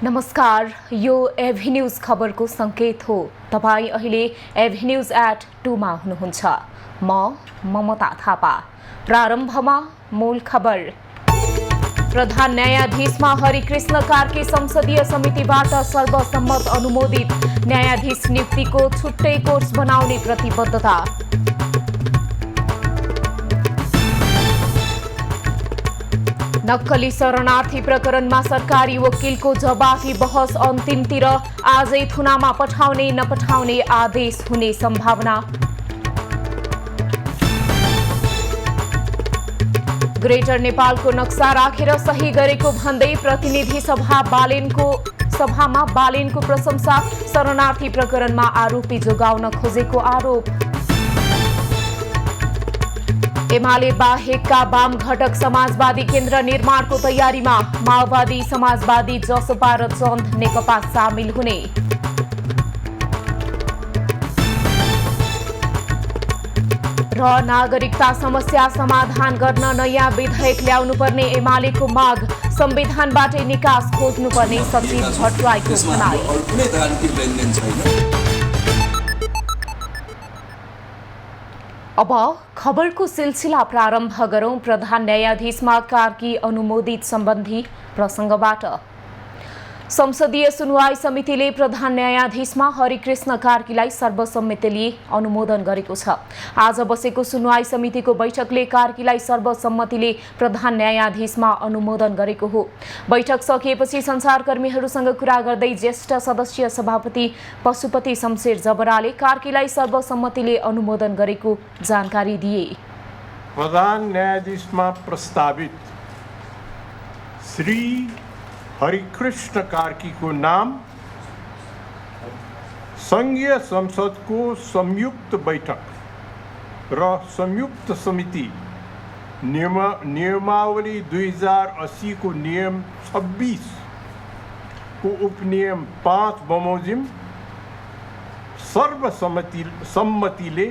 नमस्कार, यो एभी न्यूज खबरको संकेत हो। तपाईं अहिले एभी न्यूज एट 2 मा हुनुहुन्छ। म ममता थापा। प्रारम्भमा मूल खबर। प्रधान न्यायाधीशमा हरिकृष्ण कार्की संसदीय समितिबाट सर्वसम्मत अनुमोदित। न्यायाधीश नियुक्तिको छुट्टै कोर्स बनाउने प्रतिबद्धता। नक्कली शरणार्थी प्रकरणमा सरकारी वकिलको जवाफी बहस अन्तिमतिर। आजै थुनामा पठाउने नपठाउने आदेश हुने सम्भावना। ग्रेटर नेपालको नक्सा राखेर सही गरेको भन्दै प्रतिनिधि सभामा बालेनको प्रशंसा। शरणार्थी प्रकरणमा आरोपी जोगाउन खोजेको आरोप। एमाले बाहेकका वाम घटक समाजवादी केन्द्र निर्माणको तयारीमा। माओवादी, समाजवादी, जसपा र चन्द नेकपा सामेल हुने। र नागरिकता समस्या समाधान गर्न नयाँ विधेयक ल्याउनुपर्ने एमालेको माग। संविधानबाटै निकास खोज्नुपर्ने सचिव भट्टराईको भनाई। अब खबरको सिलसिला प्रारम्भ गरौं। प्रधान न्यायाधीशमा कार्की अनुमोदित सम्बन्धी प्रसङ्गबाट। संसदीय सुनवाई समितिले प्रधान न्यायाधीशमा हरिकृष्ण कार्कीलाई सर्वसम्मतिले अनुमोदन गरेको छ। आज बसेको सुनवाई समितिको बैठकले कार्कीलाई सर्वसम्मतिले प्रधान न्यायाधीशमा अनुमोदन गरेको हो। बैठक सकिएपछि सञ्चारकर्मीहरूसँग कुरा गर्दै ज्येष्ठ सदस्य सभापति पशुपति शमशेर जबराले कार्कीलाई सर्वसम्मतिले अनुमोदन गरेको जानकारी दिए। प्रधान न्यायाधीशमा प्रस्तावित श्री हरिकृष्ण कार्कीको नाम संघीय संसदको संयुक्त बैठक र संयुक्त समिति नियमावली 2080 को नियम 26 को उपनियम 5 बमोजिम सर्वसम्मतिले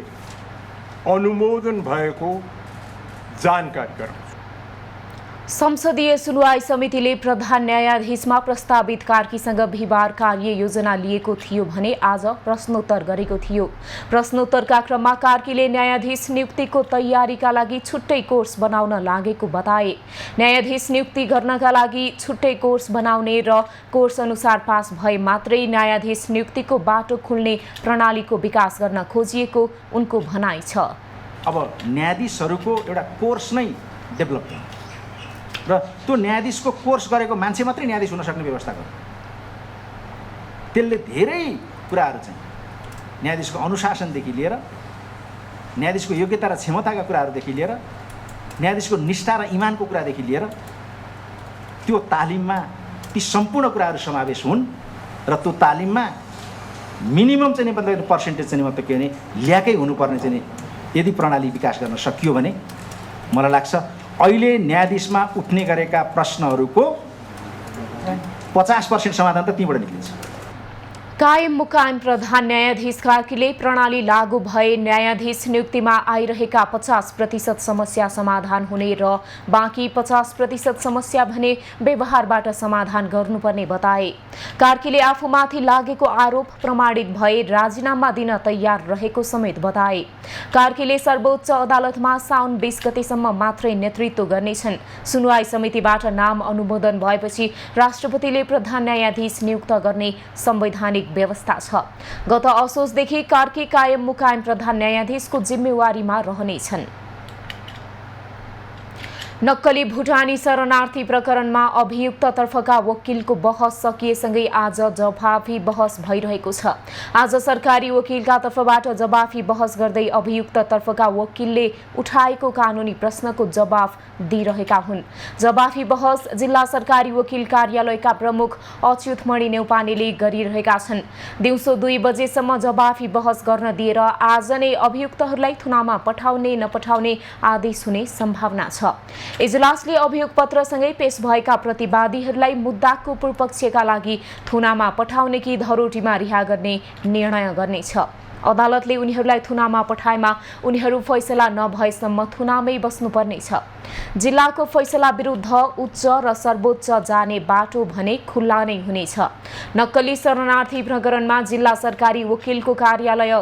अनुमोदन भएको जानकारी गराउँछ। संसदीय सुनवाई समितिले प्रधान न्यायाधीशमा प्रस्तावित कार्कीसँग बिहिबार कार्य योजना लिएको थियो भने आज प्रश्नोत्तर गरेको थियो। प्रश्नोत्तरका क्रममा कार्कीले न्यायाधीश नियुक्तिको तयारीका लागि छुट्टै कोर्स बनाउन लागेको बताए। न्यायाधीश नियुक्ति गर्नका लागि छुट्टै कोर्स बनाउने र कोर्स अनुसार पास भए मात्रै न्यायाधीश नियुक्तिको बाटो खुल्ने प्रणालीको विकास गर्न खोजिएको उनको भनाइ छ। अब न्यायाधीशहरूको एउटा कोर्स नै डेभलप गर्नु र त्यो न्यायाधीशको कोर्स गरेको मान्छे मात्रै न्यायाधीश हुन सक्ने व्यवस्था गर्नु। त्यसले धेरै कुराहरू चाहिँ न्यायाधीशको अनुशासनदेखि लिएर न्यायाधीशको योग्यता र क्षमताका कुराहरूदेखि लिएर न्यायाधीशको निष्ठा र इमानको कुरादेखि लिएर त्यो तालिममा ती सम्पूर्ण कुराहरू समावेश हुन् र त्यो तालिममा मिनिमम चाहिँ नि पर्सेन्टेज चाहिँ मात्रै के भने ल्याएकै हुनुपर्ने चाहिँ यदि प्रणाली विकास गर्न सकियो भने मलाई लाग्छ अहिले न्यायाधीशमा उठ्ने गरेका प्रश्नहरूको 50% समाधान त त्यहीँबाट निक्लिन्छ। कायम मुकायम प्रधान न्यायाधीश कार्कीले प्रणाली लागू भए न्यायाधीश नियुक्तिमा आइरहेका 50% समस्या समाधान हुने र बाँकी 50% समस्या भने व्यवहारबाट समाधान गर्नुपर्ने बताए। कार्कीले आफूमाथि लागेको आरोप प्रमाणित भए राजीनामा दिन तयार रहेको समेत बताए। कार्कीले सर्वोच्च अदालतमा साउन 20 गतेसम्म मात्रै नेतृत्व गर्नेछन्। सुनवाई समितिबाट नाम अनुमोदन भएपछि राष्ट्रपतिले प्रधान न्यायाधीश नियुक्त गर्ने संवैधानिक व्यवस्था छ। गत असोजदेखि कार्की कायम मुकायम प्रधान न्यायाधीशको जिम्मेवारीमा रहनेछन्। नक्कली भुटानी शरणार्थी प्रकरणमा अभियुक्ततर्फका वकिलको बहस सकिएसँगै आज जवाफी बहस भइरहेको छ। आज सरकारी वकिलका तर्फबाट जवाफी बहस गर्दै अभियुक्ततर्फका वकिलले उठाएको कानुनी प्रश्नको जवाफ दिइरहेका हुन्। जवाफी बहस जिल्ला सरकारी वकिल कार्यालयका प्रमुख अच्युतमणि नेउपानेले गरिरहेका छन्। दिउँसो 2 बजेसम्म जवाफी बहस गर्न दिएर आज नै अभियुक्तहरूलाई थुनामा पठाउने नपठाउने आदेश हुने सम्भावना छ। इजलासले अभियोग पत्रसँगै पेश भएका प्रतिवादीहरूलाई मुद्दाको पूर्वपक्षका लागि थुनामा पठाउने कि धरोटीमा रिहा गर्ने निर्णय गर्नेछ। अदालतले उनीहरूलाई थुनामा पठाएमा उनीहरू फैसला नभएसम्म थुनामै बस्नुपर्नेछ। जिल्लाको फैसला विरुद्ध उच्च र सर्वोच्च जाने बाटो भने खुल्ला नै हुनेछ। नक्कली शरणार्थी प्रकरणमा जिल्ला सरकारी वकिलको कार्यालय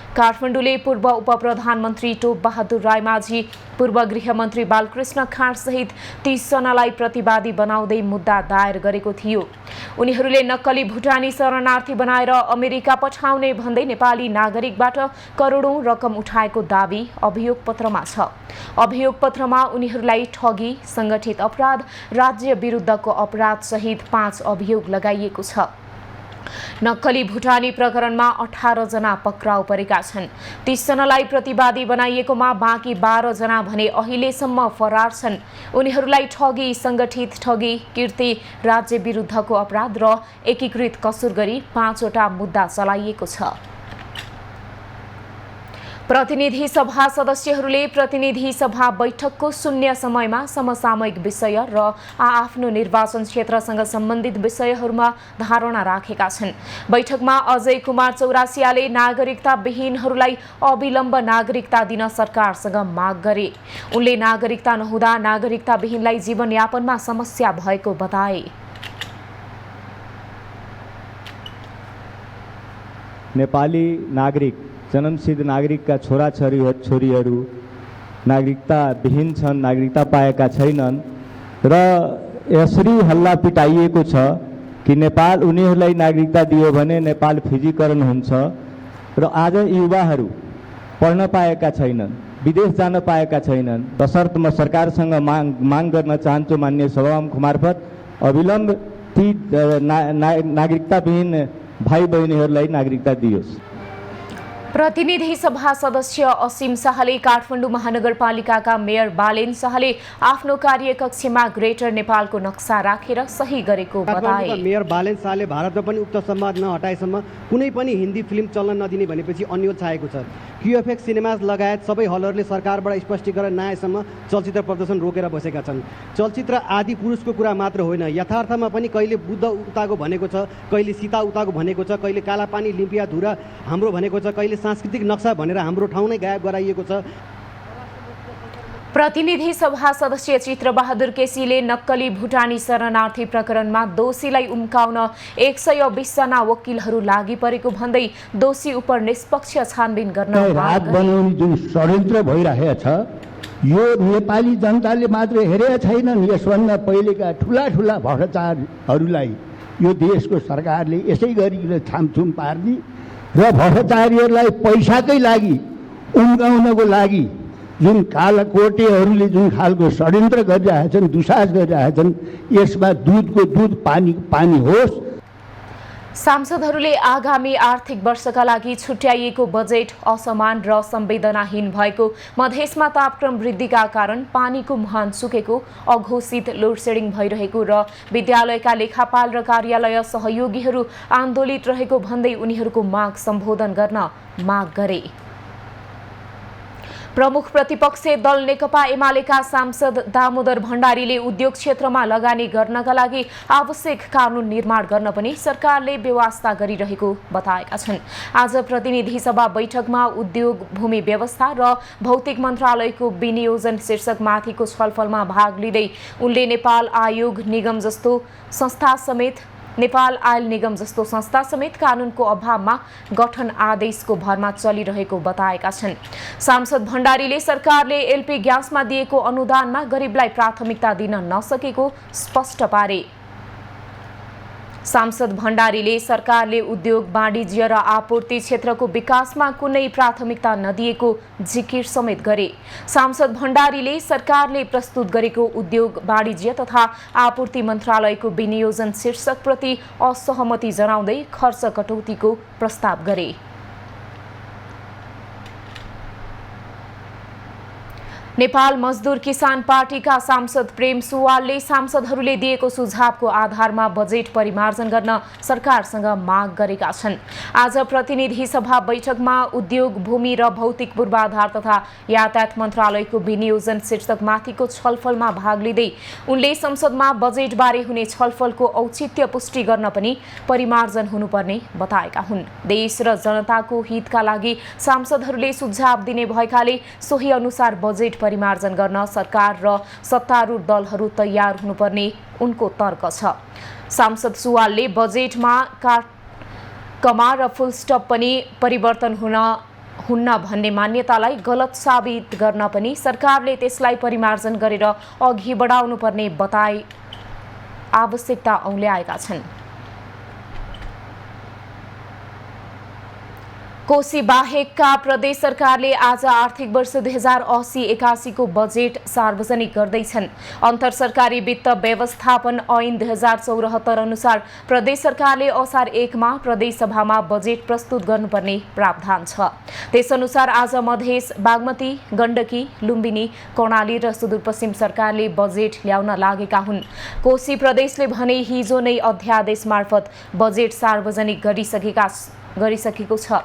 काठमाडौँले पूर्व उपप्रधानमन्त्री टोप बहादुर रायमाझी, पूर्व गृहमन्त्री बालकृष्ण खाँड सहित 30 जनालाई प्रतिवादी बनाउँदै मुद्दा दायर गरेको थियो। उनीहरूले नक्कली भुटानी शरणार्थी बनाएर अमेरिका पठाउने भन्दै नेपाली नागरिकबाट करोडौं रकम उठाएको दाबी अभियोग पत्रमा छ। अभियोग पत्रमा उनीहरूलाई ठगी, संगठित अपराध, राज्य विरुद्धको अपराध सहित 5 अभियोग लगाइएको छ। नक्कली भुटानी प्रकरणमा 18 जना पक्राउ परेका छन्। 30 जनालाई प्रतिवादी बनाइएकोमा बाँकी 12 जना भने अहिलेसम्म फरार छन्। उनीहरूलाई ठगी, संगठित ठगी, कीर्ति, राज्य विरुद्धको अपराध र एकीकृत कसुर गरी 5 वटा मुद्दा चलाइएको छ। प्रतिनिधि सभा सदस्यहरूले प्रतिनिधि सभा बैठकको शून्य समयमा समसामयिक विषय र आआफ्नो निर्वाचन क्षेत्रसँग सम्बन्धित विषयहरूमा धारणा राखेका छन्। बैठकमा अजय कुमार चौरासियाले नागरिकता विहीनहरूलाई अविलम्ब नागरिकता दिन सरकारसँग माग गरे। उनले नागरिकता नहुँदा नागरिकता विहीनलाई जीवनयापनमा समस्या भएको बताए। नेपाली नागरिक, जन्मसिद्ध नागरिकका छोराछोरीहरू नागरिकता विहीन छन्, नागरिकता पाएका छैनन् र यसरी हल्ला पिटाइएको छ कि नेपाल उनीहरूलाई नागरिकता दियो भने नेपाल फिजीकरण हुन्छ र आज युवाहरू पढ्न पाएका छैनन्, विदेश जान पाएका छैनन्। तसर्थ म सरकारसँग माग गर्न चाहन्छु माननीय सभामुख मार्फत अविलम्ब ती नागरिकता विहीन भाइ बहिनीहरूलाई नागरिकता दियोस्। प्रतिनिधि सभा सदस्य असीम शाहले काठमाडौँ महानगरपालिकाका मेयर बालेन शाहले आफ्नो कार्यकक्षमा ग्रेटर नेपालको नक्सा राखेर सही गरेको बताए। मेयर बालेन शाहले भारतमा पनि उक्त संवाद नहटाएसम्म कुनै पनि हिन्दी फिल्म चल्न नदिने भनेपछि अन्यल छाएको छ। क्युएफएक्स सिनेमाज लगायत सबै हलहरूले सरकारबाट स्पष्टीकरण नआएसम्म चलचित्र प्रदर्शन रोकेर बसेका छन्। चलचित्र आदि पुरुषको कुरा मात्र होइन, यथार्थमा पनि कहिले बुद्ध उताको भनेको छ, कहिले सीता उताको भनेको छ, कहिले कालापानी लिम्पिया धुरा हाम्रो भनेको छ, कहिले सांस्कृतिक नक्सा भनेर हाम्रो ठाउँ नै गायब गराइएको छ। प्रतिनिधि सभा सदस्य चित्रबहादुर केसीले नक्कली भुटानी शरणार्थी प्रकरणमा दोषीलाई उम्काउन 120 जना वकिलहरू लागि परेको भन्दै दोषी उप निष्पक्ष छानबिन गर्न रात बनाउने जुन षड्यन्त्र भइरहेको छ यो नेपाली जनताले मात्र हेरेका छैनन्। यसभन्दा पहिलेका ठुला भ्रष्टाचारहरूलाई यो देशको सरकारले यसै गरी छामछुम पार्ने र भ्रष्टाचारीहरूलाई पैसाकै लागि उम्काउनको लागि जुन कालाकोटेहरूले जुन खालको षड्यन्त्र गरिरहेका छन्, दुस्साहस गरिरहेका छन्, यसमा दुधको दुध पानी होस्। सांसदहरूले आगामी आर्थिक वर्षका लागि छुट्याइएको बजेट असमान र संवेदनाहीन भएको, मधेसमा तापक्रम वृद्धिका कारण पानीको मुहान सुकेको, अघोषित लोडसेडिङ भइरहेको र विद्यालयका लेखापाल र कार्यालय सहयोगीहरू आन्दोलित रहेको भन्दै उनीहरूको माग सम्बोधन गर्न माग गरे। प्रमुख प्रतिपक्षी दल नेकपा एमालेका सांसद दामोदर भण्डारीले उद्योग क्षेत्रमा लगानी गर्नका लागि आवश्यक कानून निर्माण गर्न पनि सरकारले व्यवस्था गरिरहेको बताएका छन्। आज प्रतिनिधि सभा बैठकमा उद्योग, भूमि व्यवस्था र भौतिक मन्त्रालयको विनियोजन शीर्षक माथिको छलफलमा भाग लिँदै उनले नेपाल आयल निगम जस्तो संस्था समेत कानूनको अभावमा गठन आदेशको भरमा चलिरहेको बताएका छन्। सांसद भण्डारीले सरकारले एलपी ग्यासमा दिएको अनुदानमा गरिबलाई प्राथमिकता दिन नसकेको स्पष्ट पारे। सांसद भण्डारीले सरकारले उद्योग, वाणिज्य र आपूर्ति क्षेत्रको विकासमा कुनै प्राथमिकता नदिएको जिकिर समेत गरे। सांसद भण्डारीले सरकारले प्रस्तुत गरेको उद्योग, वाणिज्य तथा आपूर्ति मन्त्रालयको विनियोजन शीर्षकप्रति असहमति जनाउँदै खर्च कटौतीको प्रस्ताव गरे। नेपाल मजदुर किसान पार्टीका सांसद प्रेम सुवालले सांसदहरूले दिएको सुझावको आधारमा बजेट परिमार्जन गर्न सरकारसँग माग गरेका छन्। आज प्रतिनिधि सभा बैठकमा उद्योग, भूमि र भौतिक पूर्वाधार तथा यातायात मन्त्रालयको विनियोजन शीर्षकमाथिको छलफलमा भाग लिँदै उनले संसदमा बजेटबारे हुने छलफलको औचित्य पुष्टि गर्न पनि परिमार्जन हुनुपर्ने बताएका हुन्। देश र जनताको हितका लागि सांसदहरूले सुझाव दिने भएकाले सोही अनुसार बजेट परिमार्जन गर्न सरकार र सत्तारूढ दलहरू तयार हुनुपर्ने उनको तर्क छ। सांसद सुवालले बजेटमा कमा र फुल स्टप पनि परिवर्तन हुन्न भन्ने मान्यतालाई गलत साबित गर्न पनि सरकारले त्यसलाई परिमार्जन गरेर अघि बढाउनुपर्ने बताए आवश्यकता औल्याएका छन्। कोशी बाहेकका प्रदेश सरकारले आज आर्थिक वर्ष 2080-81 को बजेट सार्वजनिक गर्दैछन्। अन्तर सरकारी वित्त व्यवस्थापन ऐन 2074 अनुसार प्रदेश सरकारले असार 1 मा प्रदेश सभामा बजेट प्रस्तुत गर्नुपर्ने प्रावधान छ। त्यसअनुसार आज मधेस, बागमती, गण्डकी, लुम्बिनी, कर्णाली र सुदूरपश्चिम सरकारले बजेट ल्याउन लागेका हुन्। कोशी प्रदेशले भने हिजो नै अध्यादेश मार्फत बजेट सार्वजनिक गरिसकेको छ।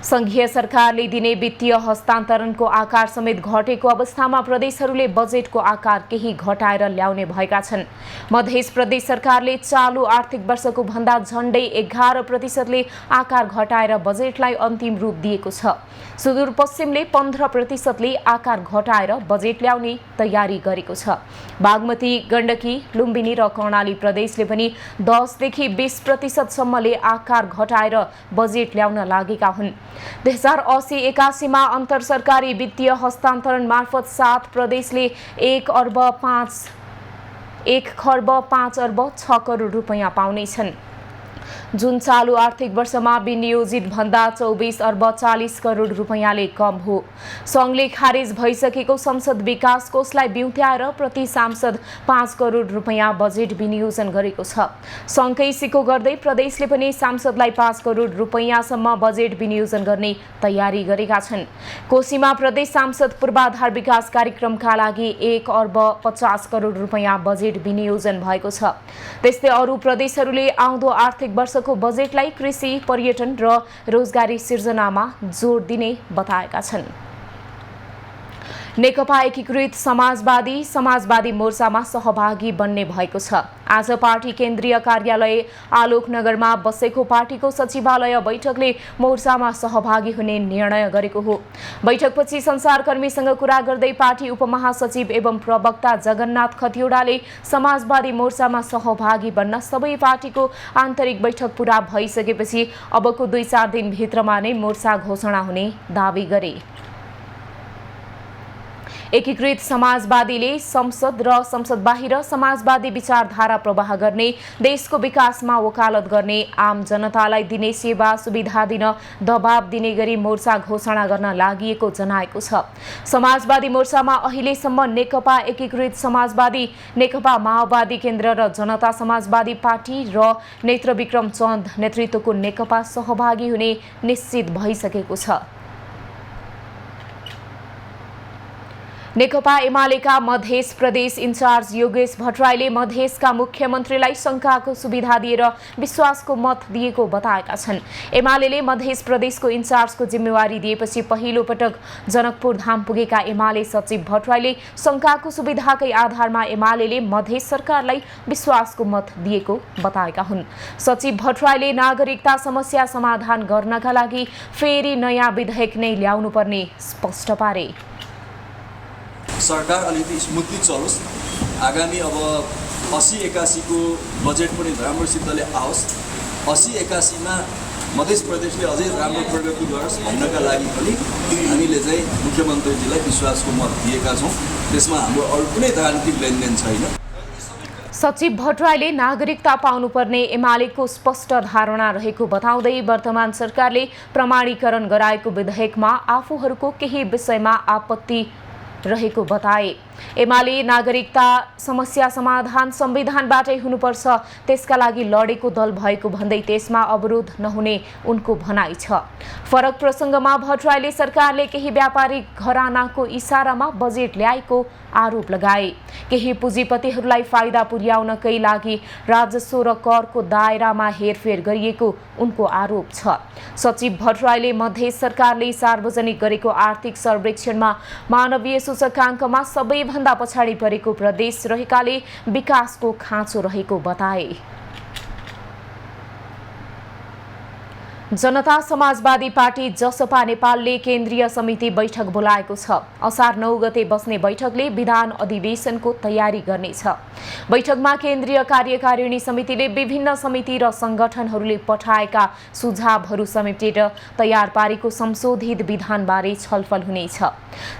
संघीय सरकारले दिने वित्तीय हस्तान्तरणको आकार समेत घटेको अवस्थामा प्रदेशहरूले बजेटको आकार केही घटाएर ल्याउने भएका छन्। मध्य प्रदेश सरकारले चालु आर्थिक वर्षको भन्दा झण्डै 11% आकार घटाएर बजेटलाई अन्तिम रूप दिएको छ। सुदूरपश्चिमले 15% आकार घटाएर बजेट ल्याउने तयारी गरेको छ। बागमती, गण्डकी, लुम्बिनी र कर्णाली प्रदेशले पनि 10 देखि 20% सम्मले आकार घटाएर बजेट ल्याउन लागेका हुन्। 2080-81 मा अन्तर सरकारी वित्तीय हस्तान्तरण मार्फत 7 प्रदेशले 1 खर्ब 5 अर्ब 6 करोड रुपैयाँ पाउनेछन्, जुन चालु आर्थिक वर्षमा विनियोजित भन्दा 24 अर्ब 40 करोड रुपैयाँले कम हो। सङ्घले खारेज भइसकेको संसद विकास कोषलाई बिउत्याएर प्रति सांसद 5 करोड रुपैयाँ बजेट विनियोजन गरेको छ। सङ्घकै सिको गर्दै प्रदेशले पनि सांसदलाई 5 करोड रुपैयाँसम्म बजेट विनियोजन गर्ने तयारी गरेका छन्। कोशीमा प्रदेश सांसद पूर्वाधार विकास कार्यक्रमका लागि 1 अर्ब 50 करोड रुपैयाँ बजेट विनियोजन भएको छ। त्यस्तै अरू प्रदेशहरूले आउँदो आर्थिक वर्षको बजेटलाई कृषि, पर्यटन र रोजगारी सिर्जनामा जोड दिने बताएका छन्। नेकपा एकीकृत समाजवादी मोर्चामा सहभागी बन्ने भएको छ। आज पार्टी केन्द्रीय कार्यालय आलोकनगरमा बसेको पार्टीको सचिवालय बैठकले मोर्चामा सहभागी हुने निर्णय गरेको हो। बैठकपछि संसारकर्मीसँग कुरा गर्दै पार्टी उपमहासचिव एवं प्रवक्ता जगन्नाथ खतिवड़ाले समाजवादी मोर्चामा सहभागी बन्न सबै पार्टीको आन्तरिक बैठक पूरा भइसकेपछि अबको 2-4 दिनभित्रमा नै मोर्चा घोषणा हुने दावी गरे। एकीकृत समाजवादीले संसद र संसद बाहिर समाजवादी विचारधारा प्रवाह गर्ने, देशको विकासमा वकालत गर्ने, आम जनतालाई दिने सेवा सुविधा दिन दबाब दिने गरी मोर्चा घोषणा गर्न लागिएको जनाएको छ। समाजवादी मोर्चामा अहिलेसम्म नेकपा एकीकृत समाजवादी, नेकपा माओवादी केन्द्र र जनता समाजवादी पार्टी र नेत्रविक्रम चन्द नेतृत्वको नेकपा सहभागी हुने निश्चित भइसकेको छ। नेकपा एमालेका मध्य प्रदेश इन्चार्ज योगेश भट्टराईले मधेसका मुख्यमन्त्रीलाई शङ्काको सुविधा दिएर विश्वासको मत दिएको बताएका छन्। एमालेले मध्य प्रदेशको इन्चार्जको जिम्मेवारी दिएपछि पहिलो पटक जनकपुर धाम पुगेका एमाले सचिव भट्टराईले शङ्काको सुविधाकै आधारमा एमालेले मध्य सरकारलाई विश्वासको मत दिएको बताएका हुन्। सचिव भट्टराईले नागरिकता समस्या समाधान गर्नका लागि फेरि नयाँ विधेयक नै ल्याउनुपर्ने स्पष्ट पारे। सरकार अलिकति स्मुथली चलोस्, आगामी अब 80-81 को बजेट पनि राम्रोसितले आओस्, 80-81 मा मध्य प्रदेशले अझै राम्रो प्रगति गरोस् भन्नका लागि पनि हामीले चाहिँ मुख्यमन्त्रीजीलाई विश्वासको मत दिएका छौँ। त्यसमा हाम्रो अरू कुनै राजनीतिक लेनदेन छैन। सचिव भट्टराईले नागरिकता पाउनुपर्ने एमालेको स्पष्ट धारणा रहेको बताउँदै वर्तमान सरकारले प्रमाणीकरण गराएको विधेयकमा आफूहरूको केही विषयमा आपत्ति रहेको बताए। एमाले नागरिकता समस्या समाधान संविधानबाटै हुनुपर्छ, त्यसका लागि लडेको दल भएको भन्दै त्यसमा अवरोध नहुने उनको भनाइ छ। फरक प्रसङ्गमा भट्टराईले सरकारले केही व्यापारिक घरानाको इसारामा बजेट ल्याएको आरोप लगाए। केही पुँजीपतिहरूलाई फाइदा पुर्याउनकै लागि राजस्व र करको दायरामा हेरफेर गरिएको उनको आरोप छ। सचिव भट्टराईले मधेस सरकारले सार्वजनिक गरेको आर्थिक सर्वेक्षणमा मानवीय सूचकाङ्कमा सबैभन्दा पछाडि परेको प्रदेश रहेकाले विकासको खाँचो रहेको बताए। जनता समाजवादी पार्टी जसपा नेपालले केन्द्रीय समिति बैठक बोलाएको छ। असार 9 गते बस्ने बैठकले विधान अधिवेशनको तयारी गर्नेछ। बैठकमा केन्द्रीय कार्यकारिणी समितिले विभिन्न समिति र संगठनहरूले पठाएका सुझावहरू समेटेर तयार पारेको संशोधित विधानबारे छलफल हुनेछ।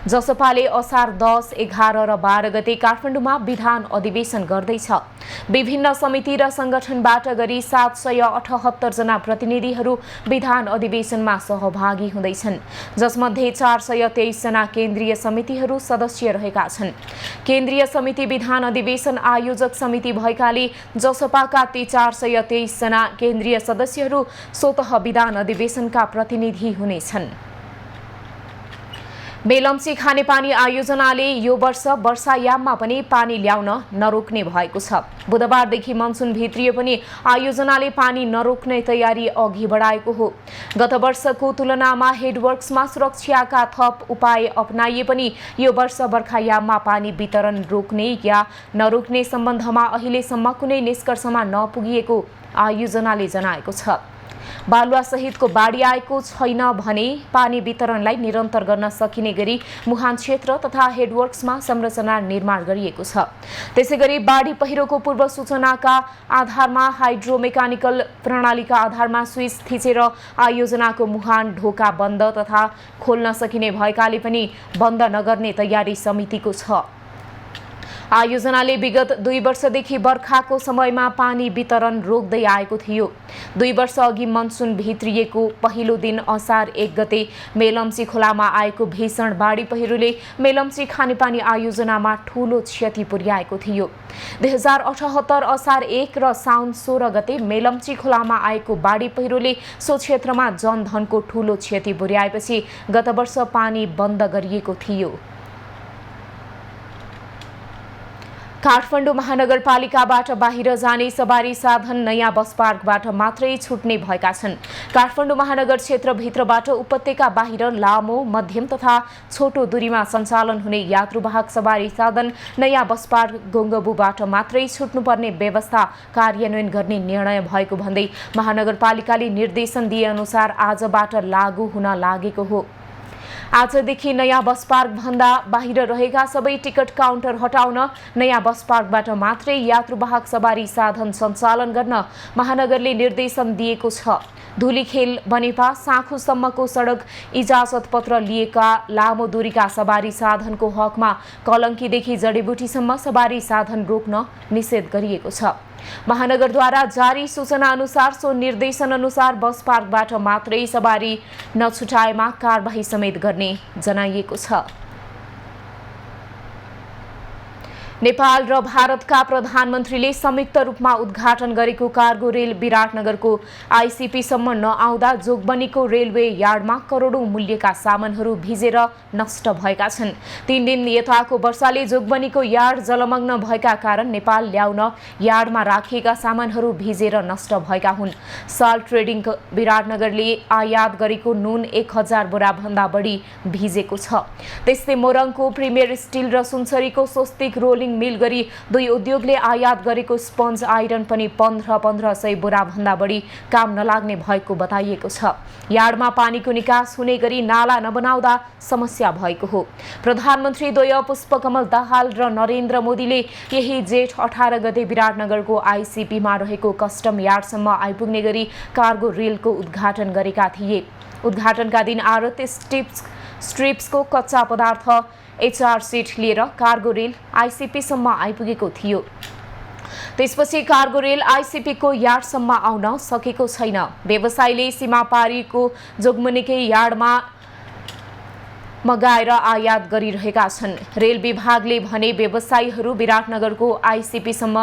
जसपाले असार 10, 11 र 12 गते काठमाडौँमा विधान अधिवेशन गर्दैछ। विभिन्न समिति र संगठनबाट गरी 778 जना प्रतिनिधिहरू विधान अधिवेशनमा सहभागी हुँदैछन्, जसमध्ये 423 जना केन्द्रीय समितिहरू सदस्य रहेका छन्। केन्द्रीय समिति विधान अधिवेशन आयोजक समिति भएकाले जसपाका ती 423 जना केन्द्रीय सदस्यहरू स्वतः विधान अधिवेशनका प्रतिनिधि हुनेछन्। मेलम्ची खानेपानी आयोजनाले यो वर्ष वर्षायाममा पनि पानी ल्याउन नरोक्ने भएको छ। बुधबारदेखि मनसुन भित्रिए पनि आयोजनाले पानी नरोक्ने तयारी अघि बढाएको हो। गत वर्षको तुलनामा हेडवर्क्समा सुरक्षाका थप उपाय अपनाइए पनि यो वर्ष बर्खायाममा पानी वितरण रोक्ने या नरोक्ने सम्बन्धमा अहिलेसम्म कुनै निष्कर्षमा नपुगिएको आयोजनाले जनाएको छ। बालुवा सहितको बाढी आएको छैन भने पानी वितरणलाई निरन्तर गर्न सकिने गरी मुहान क्षेत्र तथा हेडवर्क्समा संरचना निर्माण गरिएको छ। त्यसैगरी बाढी पहिरोको पूर्व सूचनाका आधारमा हाइड्रोमेकानिकल प्रणालीका आधारमा स्विच थिचेर आयोजनाको मुहान ढोका बन्द तथा खोल्न सकिने भएकाले पनि बन्द नगर्ने तयारी समितिको छ। आयोजनाले विगत 2 वर्षदेखि बर्खाको समयमा पानी वितरण रोक्दै आएको थियो। 2 वर्ष अघि मनसुन भित्रिएको पहिलो दिन असार 1 गते मेलम्ची खोलामा आएको भीषण बाढी पहिरोले मेलम्ची खानेपानी आयोजनामा ठूलो क्षति पुर्याएको थियो। 2078 असार 1 र साउन 16 गते मेलम्ची खोलामा आएको बाढी पहिरोले सो क्षेत्रमा जनधनको ठूलो क्षति पुर्याएपछि गत वर्ष पानी बन्द गरिएको थियो। काठमाडौँ महानगरपालिकाबाट बाहिर जाने सवारी साधन नयाँ बस पार्कबाट मात्रै छुट्ने भएका छन्। काठमाडौँ महानगर क्षेत्रभित्रबाट उपत्यका बाहिर लामो, मध्यम तथा छोटो दूरीमा सञ्चालन हुने यात्रुवाहक सवारी साधन नयाँ बस पार्क गोङ्गबुबाट मात्रै छुट्नुपर्ने व्यवस्था कार्यान्वयन गर्ने निर्णय भएको भन्दै महानगरपालिकाले निर्देशन दिए अनुसार आजबाट लागू हुन लागेको हो। आजदेखि नयाँ बस पार्क भन्दा बाहिर रहेका सबै टिकट काउन्टर हटाउन, नयाँ बस पार्कबाट मात्रै यात्रुवाहक सवारी साधन सञ्चालन गर्न महानगरले निर्देशन दिएको छ। धुलीखेल बनेपा साँखुसम्मको सडक इजाजत पत्र लिएका लामो दूरीका सवारी साधनको हकमा कलङ्कीदेखि जडीबुटीसम्म सवारी साधन रोक्न निषेध गरिएको छ। महानगरद्वारा जारी सूचना अनुसार सो निर्देशन अनुसार बस पार्कबाट मात्रै सवारी नछुटाएमा कारबाही समेत गर्ने जनाइएको छ। नेपाल र भारतका प्रधानमन्त्रीले संयुक्त रूपमा उद्घाटन गरेको कार्गो रेल विराटनगरको आइसिपीसम्म नआउँदा जोगबनीको रेलवे यार्डमा करोडौं मूल्यका सामानहरू भिजेर नष्ट भएका छन्। 3 दिन यताको वर्षाले जोगबनीको यार्ड जलमग्न भएका कारण नेपाल ल्याउन यार्डमा राखिएका सामानहरू भिजेर नष्ट भएका हुन्। साल ट्रेडिङ विराटनगरले आयात गरेको नुन 1000 बोरा भन्दा बढी भिजेको छ। त्यस्तै मोरङको प्रिमियर स्टिल र सुनसरीको स्वस्तिक रोलिङ मिल गरी 2 उद्योगले आयात गरेको स्पन्ज आइरन पनि 1500 बोरा भन्दा बढी काम नलाग्ने भएको बताइएको छ। यार्डमा पानीको निकास हुने गरी नाला नबनाउँदा समस्या भएको हो। प्रधानमन्त्री द्वय पुष्पकमल दाहाल र नरेन्द्र मोदीले यही जेठ 18 गते विराटनगरको आइसिपीमा रहेको कस्टम यार्डसम्म आइपुग्ने गरी कार्गो रेलको उद्घाटन गरेका थिए। उद्घाटनका दिन आरत स्ट्रिप्सको कच्चा पदार्थ HR सिट लिएर कार्गो रेल आइसिपीसम्म आइपुगेको थियो। त्यसपछि कार्गो रेल आइसिपीको यार्डसम्म आउन सकेको छैन। व्यवसायीले सीमापारीको जोगबनीकै यार्डमा मगाएर आयात गरिरहेका छन्। रेल विभागले भने व्यवसायीहरू विराटनगरको आइसिपीसम्म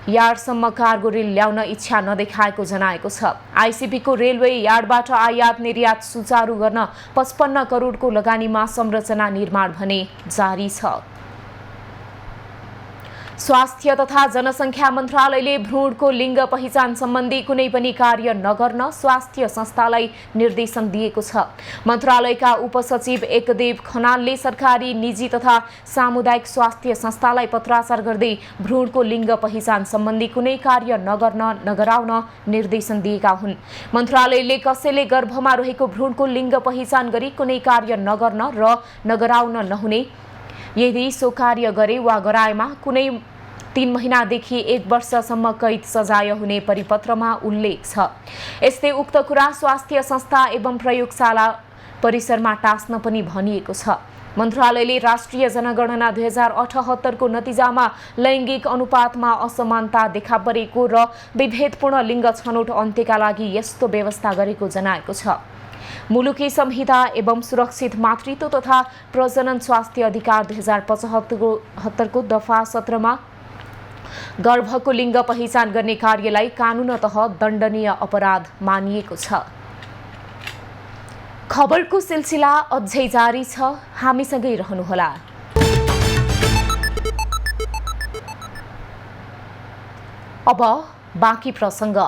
यार्डसम्म कार्गो रेल ल्याउन इच्छा नदेखाएको जनाएको छ। आइसिपीको रेलवे यार्डबाट आयात निर्यात सुचारू गर्न 55 करोडको लगानीमा संरचना निर्माण भने जारी छ। स्वास्थ्य तथा जनसङ्ख्या मन्त्रालयले भ्रूणको लिङ्ग पहिचान सम्बन्धी कुनै पनि कार्य नगर्न स्वास्थ्य संस्थालाई निर्देशन दिएको छ। मन्त्रालयका उपसचिव एकदेव खनालले सरकारी, निजी तथा सामुदायिक स्वास्थ्य संस्थालाई पत्राचार गर्दै भ्रूणको लिङ्ग पहिचान सम्बन्धी कुनै कार्य नगराउन निर्देशन दिएका हुन्। मन्त्रालयले कसैले गर्भमा रहेको भ्रूणको लिङ्ग पहिचान गरी कुनै कार्य नगर्न र नगराउन नहुने, यदि सो कार्य गरे वा गराएमा कुनै 3 महिनादेखि 1 वर्षसम्म कैद सजाय हुने परिपत्रमा उल्लेख छ। यस्तै उक्त कुरा स्वास्थ्य संस्था एवं प्रयोगशाला परिसरमा टास्न पनि भनिएको छ। मन्त्रालयले राष्ट्रिय जनगणना 2078 को नतिजामा लैङ्गिक अनुपातमा असमानता देखा परेको र विभेदपूर्ण लिङ्ग छनौट अन्त्यका लागि यस्तो व्यवस्था गरेको जनाएको छ। मुलुकी संहिता एवं सुरक्षित मातृत्व तथा प्रजनन स्वास्थ्य अधिकार 2075 को दफा 17 मा गर्भको लिङ्ग पहिचान गर्ने कार्यलाई कानुनतः दण्डनीय अपराध मानिएको छ। खबरको सिलसिला अझै जारी छ, हामीसँगै रहनुहोला। अब बाँकी प्रसङ्ग।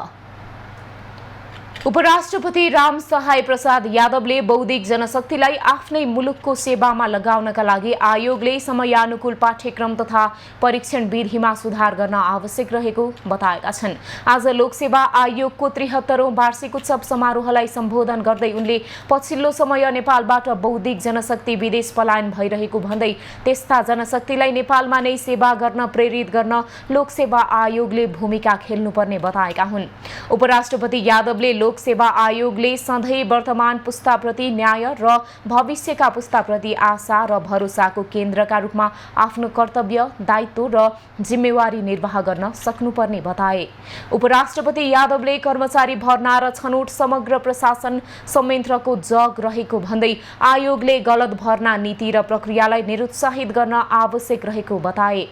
उपराष्ट्रपति राम सहाय प्रसाद यादवले बौद्धिक जनशक्तिलाई आफ्नै मुलुकको सेवामा लगाउनका लागि आयोगले समयानुकूल पाठ्यक्रम तथा परीक्षण विधिमा सुधार गर्न आवश्यक रहेको बताएका छन्। आज लोकसेवा आयोगको 73औं वार्षिक उत्सव समारोहलाई सम्बोधन गर्दै उनले पछिल्लो समय नेपालबाट बौद्धिक जनशक्ति विदेश पलायन भइरहेको भन्दै त्यस्ता जनशक्तिलाई नेपालमा नै सेवा गर्न प्रेरित गर्न लोकसेवा आयोगले भूमिका खेल्नुपर्ने बताएका हुन्। उपराष्ट्रपति यादवले लोकसेवा आयोगले सधैँ वर्तमान पुस्ताप्रति न्याय र भविष्यका पुस्ताप्रति आशा र भरोसाको केन्द्रका रूपमा आफ्नो कर्तव्य, दायित्व र जिम्मेवारी निर्वाह गर्न सक्नुपर्ने बताए। उपराष्ट्रपति यादवले कर्मचारी भर्ना र छनौट समग्र प्रशासन संयन्त्रको जग रहेको भन्दै आयोगले गलत भर्ना नीति र प्रक्रियालाई निरुत्साहित गर्न आवश्यक रहेको बताए।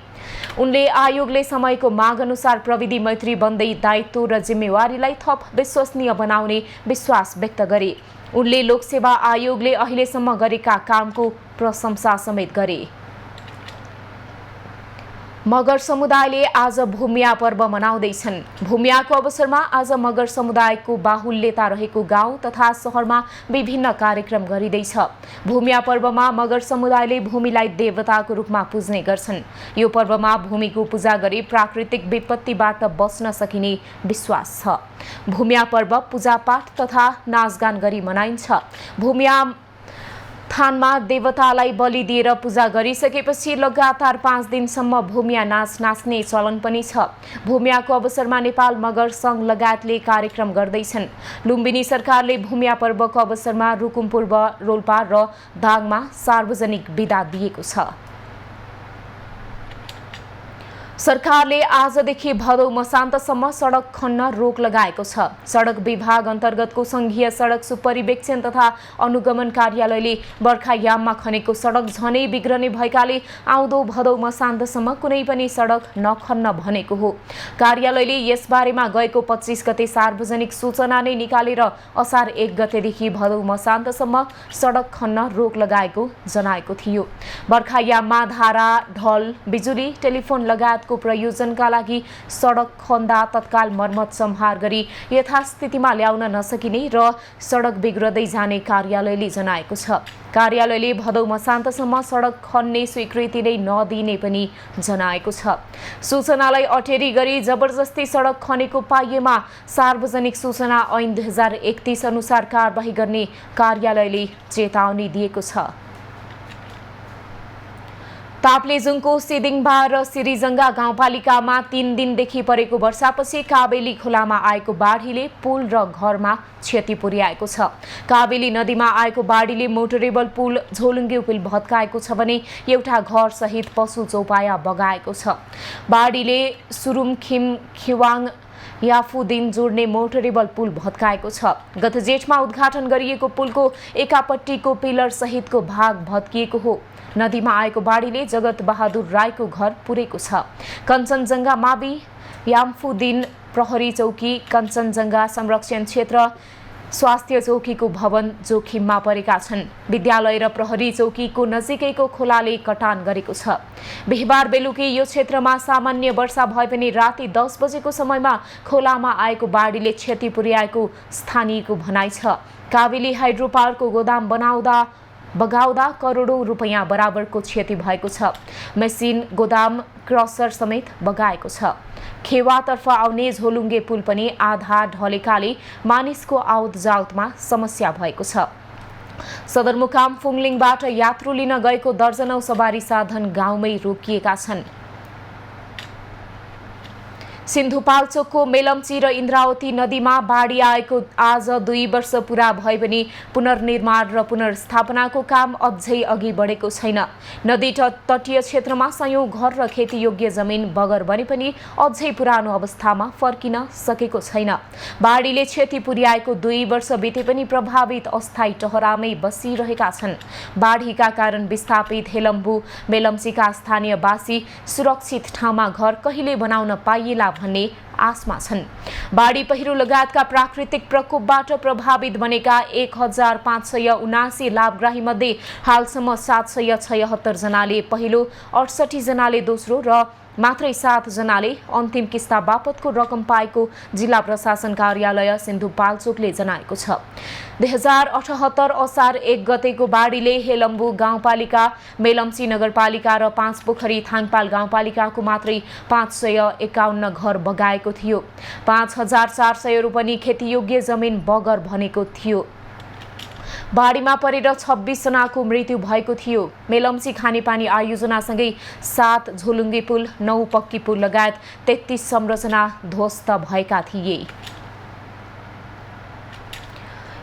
उनले आयोगले समयको माग अनुसार प्रविधि मैत्री बन्दै दायित्व र जिम्मेवारीलाई थप विश्वसनीय बनाउने विश्वास व्यक्त गरे। उनले लोकसेवा आयोगले अहिलेसम्म गरेका कामको प्रशंसा समेत गरे। मगर समुदायले आज भूमिया पर्व मनाउँदैछन्। भूमियाको अवसरमा आज मगर समुदायको बाहुल्यता रहेको गाउँ तथा शहरमा विभिन्न कार्यक्रम गरिँदैछ। भूमिया पर्वमा मगर समुदायले भूमिलाई देवताको रूपमा पुज्ने गर्छन्। यो पर्वमा भूमिको पूजा गरी प्राकृतिक विपत्तिबाट बच्न सकिने विश्वास छ। भूमिया पर्व पूजापाठ तथा नाचगान गरी मनाइन्छ। भूमिया थानमा देवतालाई बलि दिएर पूजा गरिसकेपछि लगातार 5 दिनसम्म भूमिया नाच नाच्ने चलन पनि छ। भूमियाको अवसरमा नेपाल मगर सङ्घ लगायतले कार्यक्रम गर्दैछन्। लुम्बिनी सरकारले भूमिया पर्वको अवसरमा रुकुम पूर्व, रोल्पा र दाङमा सार्वजनिक बिदा दिएको छ। सरकारले आजदेखि भदौ मसान्तसम्म सडक खन्न रोक लगाएको छ। सडक विभाग अन्तर्गतको संघीय सडक सुपरिवेक्षण तथा अनुगमन कार्यालयले बर्खायाममा खनेको सडक झनै बिग्रने भएकाले आउँदो भदौ मसान्तसम्म कुनै पनि सडक नखन्न भनेको हो। कार्यालयले यसबारेमा गएको 25 गते सार्वजनिक सूचना नै निकालेर असार 1 गतेदेखि भदौ मसान्तसम्म सडक खन्न रोक लगाएको जनाएको थियो। बर्खायाममा धारा, ढल, बिजुली, टेलिफोन लगायतको प्रयोजनका लागि सडक खन्दा तत्काल मर्मत सम्हार गरी यथास्थितिमा ल्याउन नसकिने र सडक बिग्रदै जाने कार्यालयले जनाएको छ। कार्यालयले भदौ मसान्तसम्म सडक खन्ने स्वीकृति नै नदिने पनि जनाएको छ। सूचनालाई अटेरी गरी जबरजस्ती सडक खनेको पाइएमा सार्वजनिक सूचना ऐन 2031 अनुसार कारबाही गर्ने कार्यालयले चेतावनी दिएको छ। ताप्लेजुङको सिदिङबा र सिरिजङ्गा गाउँपालिकामा 3 दिनदेखि परेको वर्षापछि काबेली खोलामा आएको बाढीले पुल र घरमा क्षति पुर्याएको छ। काबेली नदीमा आएको बाढीले मोटरेबल पुल, झोलुङ्गे पुल भत्काएको छ भने एउटा घर सहित पशु चौपाया बगाएको छ। बाढीले सुरुमखिम, खिवाङ, याफुदिन जोड्ने मोटरेबल पुल भत्काएको छ। गत जेठमा उद्घाटन गरिएको पुलको एकापट्टिको पिलर सहितको भाग भत्किएको हो। नदीमा आएको बाढीले जगत बहादुर राईको घर पुरेको छ। कञ्चनजङ्घा मावि यामफुदिन प्रहरी चौकी, कञ्चनजङ्घा संरक्षण क्षेत्र, स्वास्थ्य चौकीको भवन जोखिममा परेका छन्। विद्यालय र प्रहरी चौकीको नजिकैको खोलाले कटान गरेको छ। बिहिबार बेलुकी यो क्षेत्रमा सामान्य वर्षा भए पनि राति 10 बजेको समयमा खोलामा आएको बाढीले क्षति पुर्याएको स्थानीयको भनाइ छ। कावेरी हाइड्रो पावरको गोदाम बगाउँदा करोडौं रुपैयाँ बराबरको क्षति भएको छ। मेसिन, गोदाम, क्रसर समेत बगाएको छ। खेवातर्फ आउने झोलुङ्गे पुल पनि आधा ढलेकाले मानिसको आवत जावतमा समस्या भएको छ। सदरमुकाम फुङलिङबाट यात्रु लिन गएको दर्जनौं सवारी साधन गाउँमै रोकिएका छन्। सिन्धुपाल्चोकको मेलम्ची र इन्द्रावती नदीमा बाढी आएको आज 2 वर्ष पुरा भए पनि पुनर्निर्माण र पुनर्स्थापनाको काम अझै अघि बढेको छैन। नदी तटीय क्षेत्रमा सयौं घर र खेतीयोग्य जमिन बगर बने पनि अझै पुरानो अवस्थामा फर्किन सकेको छैन। बाढीले क्षति पुर्याएको 2 वर्ष बिते पनि प्रभावित अस्थायी टहरामै बसिरहेका छन्। बाढीका कारण विस्थापित हेलम्बु मेलम्चीका स्थानीयवासी सुरक्षित ठाउँमा घर कहिले बनाउन पाइएला भन्ने आशमा छन्। बाढी पहिरो लगायतका प्राकृतिक प्रकोपबाट प्रभावित बनेका 1579 लाभग्राही मध्ये हालसम्म 776 जनाले पहिलो, 68 जनाले दोस्रो र मात्रै 7 जनाले अन्तिम किस्ता बापतको रकम पाएको जिल्ला प्रशासन कार्यालय सिन्धुपाल्चोकले जनाएको छ। 2078 असार 1 गतेको बाढीले हेलम्बु गाउँपालिका, मेलम्ची नगरपालिका र 5 पोखरी थाङपाल गाउँपालिकाको मात्रै 551 घर बगाएको थियो। 5400 रोपनी खेतीयोग्य जमिन बगर भनेको थियो। बाढीमा परेर 26 जनाको मृत्यु भएको थियो। मेलम्ची खानेपानी आयोजनासँगै 7 झोलुङ्गे पुल, 9 पक्की पुल लगायत 33 संरचना ध्वस्त भएका थिए।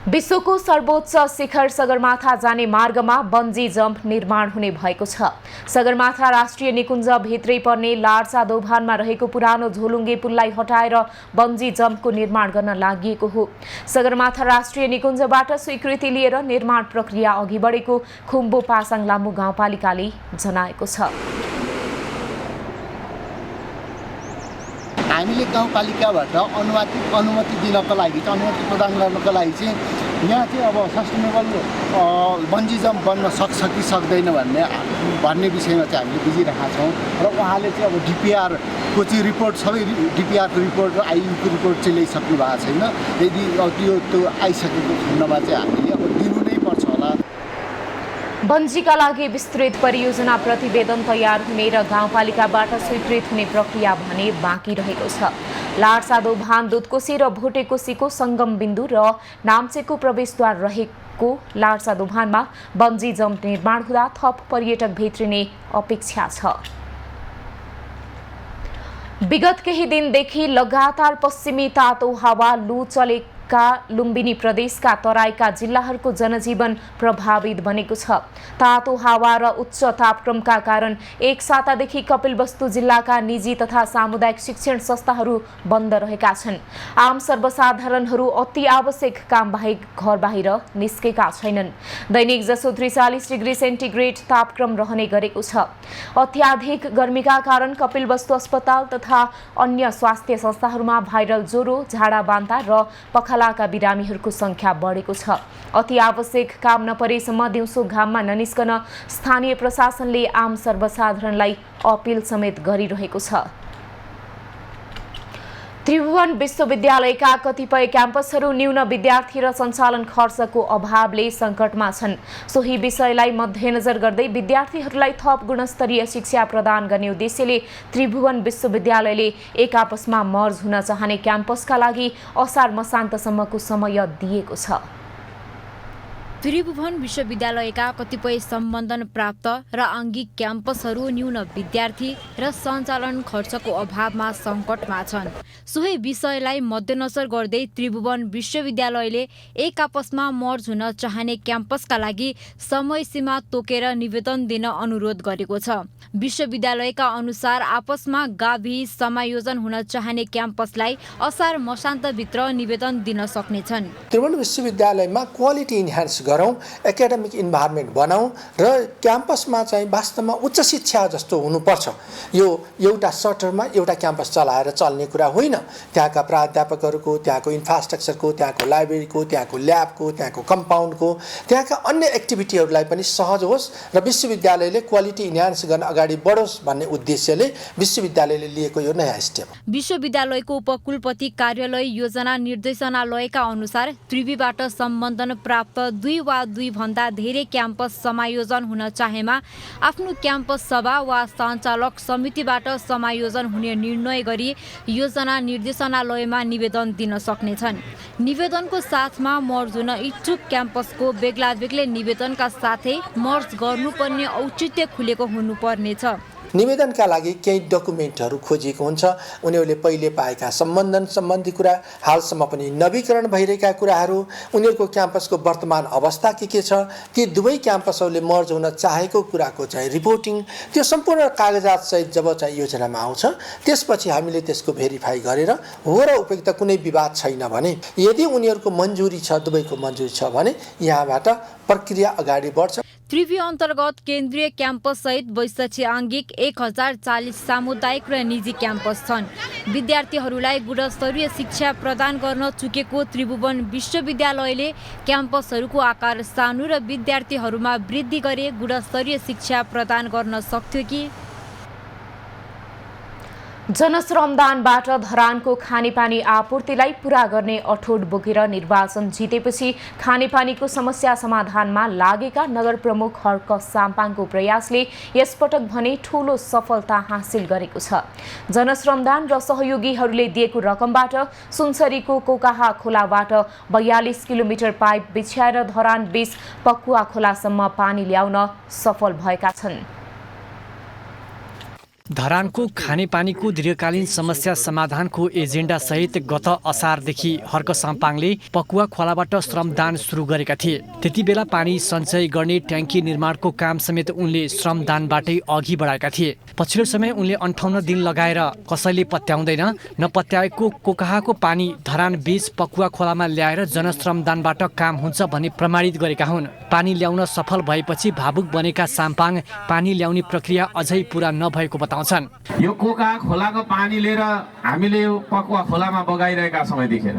विश्वको सर्वोच्च शिखर सगरमाथा जाने मार्गमा बन्जी जम्प निर्माण हुने भएको छ। सगरमाथा राष्ट्रिय निकुञ्ज भित्रै पर्ने लार्सा दोभानमा रहेको पुरानो झोलुङ्गे पुललाई हटाएर बन्जी जम्पको निर्माण गर्न लागि हो। सगरमाथा राष्ट्रिय निकुञ्जबाट स्वीकृति लिएर निर्माण प्रक्रिया अघि बढेको खुम्बु पासाङ लामु गाउँपालिकाले जनाएको छ। हामीले गाउँपालिकाबाट अनुमति दिनको लागि, अनुमति प्रदान गर्नको लागि चाहिँ यहाँ चाहिँ अब सस्टेनेबल बन्जी जम्प बन्न सक्छ कि सक्दैन भन्ने विषयमा चाहिँ हामीले बुझिरहेका छौँ। र उहाँले चाहिँ अब डिपिआरको चाहिँ रिपोर्ट, सबै डिपिआरको रिपोर्ट र आइयुको रिपोर्ट चाहिँ ल्याइसक्नु भएको छैन। यदि त्यो आइसकेको खण्डमा चाहिँ हामीले अब दिनु नै पर्छ होला। बन्जीका लागि विस्तृत परियोजना प्रतिवेदन तयार हुने र गाउँपालिकाबाट स्वीकृत हुने प्रक्रिया भने बाँकी रहेको छ। लार्सा दोभान, दुधकोशी र भोटेकोशीको सङ्गम बिन्दु र नाम्चेको प्रवेशद्वार रहेको लार्सा दोभानमा बन्जी जम्प निर्माण हुँदा थप पर्यटक भित्रिने अपेक्षा छ। विगत केही दिनदेखि लगातार पश्चिमी तातो हावा लु चलेका लुम्बिनी प्रदेशका तराईका जिल्लाहरूको जनजीवन प्रभावित बनेको छ। तातो हावा र उच्च तापक्रमका कारण एक सातादेखि कपिलवस्तु जिल्लाका निजी तथा सामुदायिक शिक्षण संस्थाहरू बन्द रहेका छन्। आम सर्वसाधारणहरू अति आवश्यक काम बाहेक घर बाहिर निस्केका छैनन्। दैनिक जसो 43 डिग्री सेन्टिग्रेड तापक्रम रहने गरेको छ। अत्याधिक गर्मीका कारण कपिलवस्तु अस्पताल तथा अन्य स्वास्थ्य संस्थाहरूमा भाइरल ज्वरो, झाडा बान्ता र पखालाका बिरामीहरूको संख्या बढेको छ। अति आवश्यक काम नपरेसम्म दिउँसो घाममा ननिस्कन स्थानीय प्रशासनले आम सर्वसाधारणलाई अपिल समेत गरिरहेको छ। त्रिभुवन विश्वविद्यालयका कतिपय क्याम्पसहरू न्यून विद्यार्थी र सञ्चालन खर्चको अभावले सङ्कटमा छन्। सोही विषयलाई मध्यनजर गर्दै विद्यार्थीहरूलाई थप गुणस्तरीय शिक्षा प्रदान गर्ने उद्देश्यले त्रिभुवन विश्वविद्यालयले एक आपसमा मर्ज हुन चाहने क्याम्पसका लागि असार मसान्तसम्मको समय दिएको छ। त्रिभुवन विश्वविद्यालयका कतिपय सम्बन्धन प्राप्त र आङ्गिक क्याम्पसहरू न्यून विद्यार्थी र सञ्चालन खर्चको अभावमा सङ्कटमा छन्। सोही विषयलाई मध्यनजर गर्दै त्रिभुवन विश्वविद्यालयले एक आपसमा मर्ज हुन चाहने क्याम्पसका लागि समय सीमा तोकेर निवेदन दिन अनुरोध गरेको छ। विश्वविद्यालयका अनुसार आपसमा गाभी समायोजन हुन चाहने क्याम्पसलाई असार मसान्तभित्र निवेदन दिन सक्नेछन्। त्रिभुवन विश्वविद्यालयमा क्वालिटी इन्हान्स गरौँ, एकाडेमिक इन्भाइरोमेन्ट बनाऊँ र क्याम्पसमा चाहिँ वास्तवमा उच्च शिक्षा जस्तो हुनुपर्छ। यो एउटा सटरमा एउटा क्याम्पस चलाएर चल्ने कुरा होइन। त्यहाँका प्राध्यापकहरूको, त्यहाँको इन्फ्रास्ट्रक्चरको, त्यहाँको लाइब्रेरीको, त्यहाँको ल्याबको, त्यहाँको कम्पाउन्डको, त्यहाँका अन्य एक्टिभिटीहरूलाई पनि सहज होस् र विश्वविद्यालयले क्वालिटी इन्हान्स गर्न अगाडि बढोस् भन्ने उद्देश्यले विश्वविद्यालयले लिएको यो नयाँ स्टेप। विश्वविद्यालयको उपकुलपति कार्यालय योजना निर्देशनालयका अनुसार त्रिभुवनबाट सम्बन्धन प्राप्त 2 वा 2 भन्दा धेरै क्याम्पस समायोजन हुन चाहेमा आफ्नो क्याम्पस सभा वा सञ्चालक समितिबाट समायोजन हुने निर्णय गरी योजना निर्देशनालयमा निवेदन दिन सक्नेछन्। निवेदनको साथमा मर्ज हुन इच्छुक क्याम्पसको बेग्ला बेग्लै निवेदनका साथै मर्ज गर्नुपर्ने औचित्य खुलेको हुनुपर्नेछ। निवेदनका लागि केही डकुमेन्टहरू खोजिएको हुन्छ। उनीहरूले पहिले पाएका सम्बन्धन सम्बन्धी कुरा, हालसम्म पनि नवीकरण भइरहेका कुराहरू, उनीहरूको क्याम्पसको वर्तमान अवस्था के छ, ती दुवै क्याम्पसहरूले मर्ज हुन चाहेको कुराको चाहिँ रिपोर्टिङ, त्यो सम्पूर्ण कागजातसहित जब चाहिँ योजनामा आउँछ त्यसपछि हामीले त्यसको भेरिफाई गरेर हो र उपयुक्त कुनै विवाद छैन भने, यदि उनीहरूको मन्जुरी छ, दुवैको मन्जुरी छ भने यहाँबाट प्रक्रिया अगाडि बढ्छ। त्रिभुवन अन्तर्गत केन्द्रीय क्याम्पस सहित 82 आङ्गिक 1040 सामुदायिक र निजी क्याम्पस छन्। विद्यार्थीहरूलाई गुणस्तरीय शिक्षा प्रदान गर्न चुकेको त्रिभुवन विश्वविद्यालयले क्याम्पसहरूको आकार सानो र विद्यार्थीहरूमा वृद्धि गरे गुणस्तरीय शिक्षा प्रदान गर्न सक्थ्यो कि? जनश्रमदानबाट धरानको खानेपानी आपूर्तिलाई पूरा गर्ने अठोट बोकेर निर्वाचन जितेपछि खानेपानीको समस्या समाधानमा लागेका नगर प्रमुख हर्क साम्पाङको प्रयासले यसपटक भने ठूलो सफलता हासिल गरेको छ। जनश्रमदान र सहयोगीहरूले दिएको रकमबाट सुनसरीको कोकाहा खोलाबाट 42 किलोमिटर पाइप बिछ्याएर धरान 20 पकुवा खोलासम्म पानी ल्याउन सफल भएका छन्। धरानको खानेपानीको दीर्घकालीन समस्या समाधानको एजेन्डा सहित गत असारदेखि हर्क साम्पाङले पकुवा खोलाबाट श्रमदान सुरु गरेका थिए। त्यति बेला पानी सञ्चय गर्ने ट्याङ्की निर्माणको काम समेत उनले श्रमदानबाटै अघि बढाएका थिए। पछिल्लो समय उनले 58 दिन लगाएर कसैले पत्याउँदैन नपत्याएको कोकाहाको पानी धरान 20 पकुवा खोलामा ल्याएर जनश्रमदानबाट काम हुन्छ भन्ने प्रमाणित गरेका हुन्। पानी ल्याउन सफल भएपछि भावुक बनेका साम्पाङ पानी ल्याउने प्रक्रिया अझै पूरा नभएको बताउँछन्। यो कोकाहा खोलाको पानी लिएर हामीले यो पकुवा खोलामा बगाइरहेका समय देखेर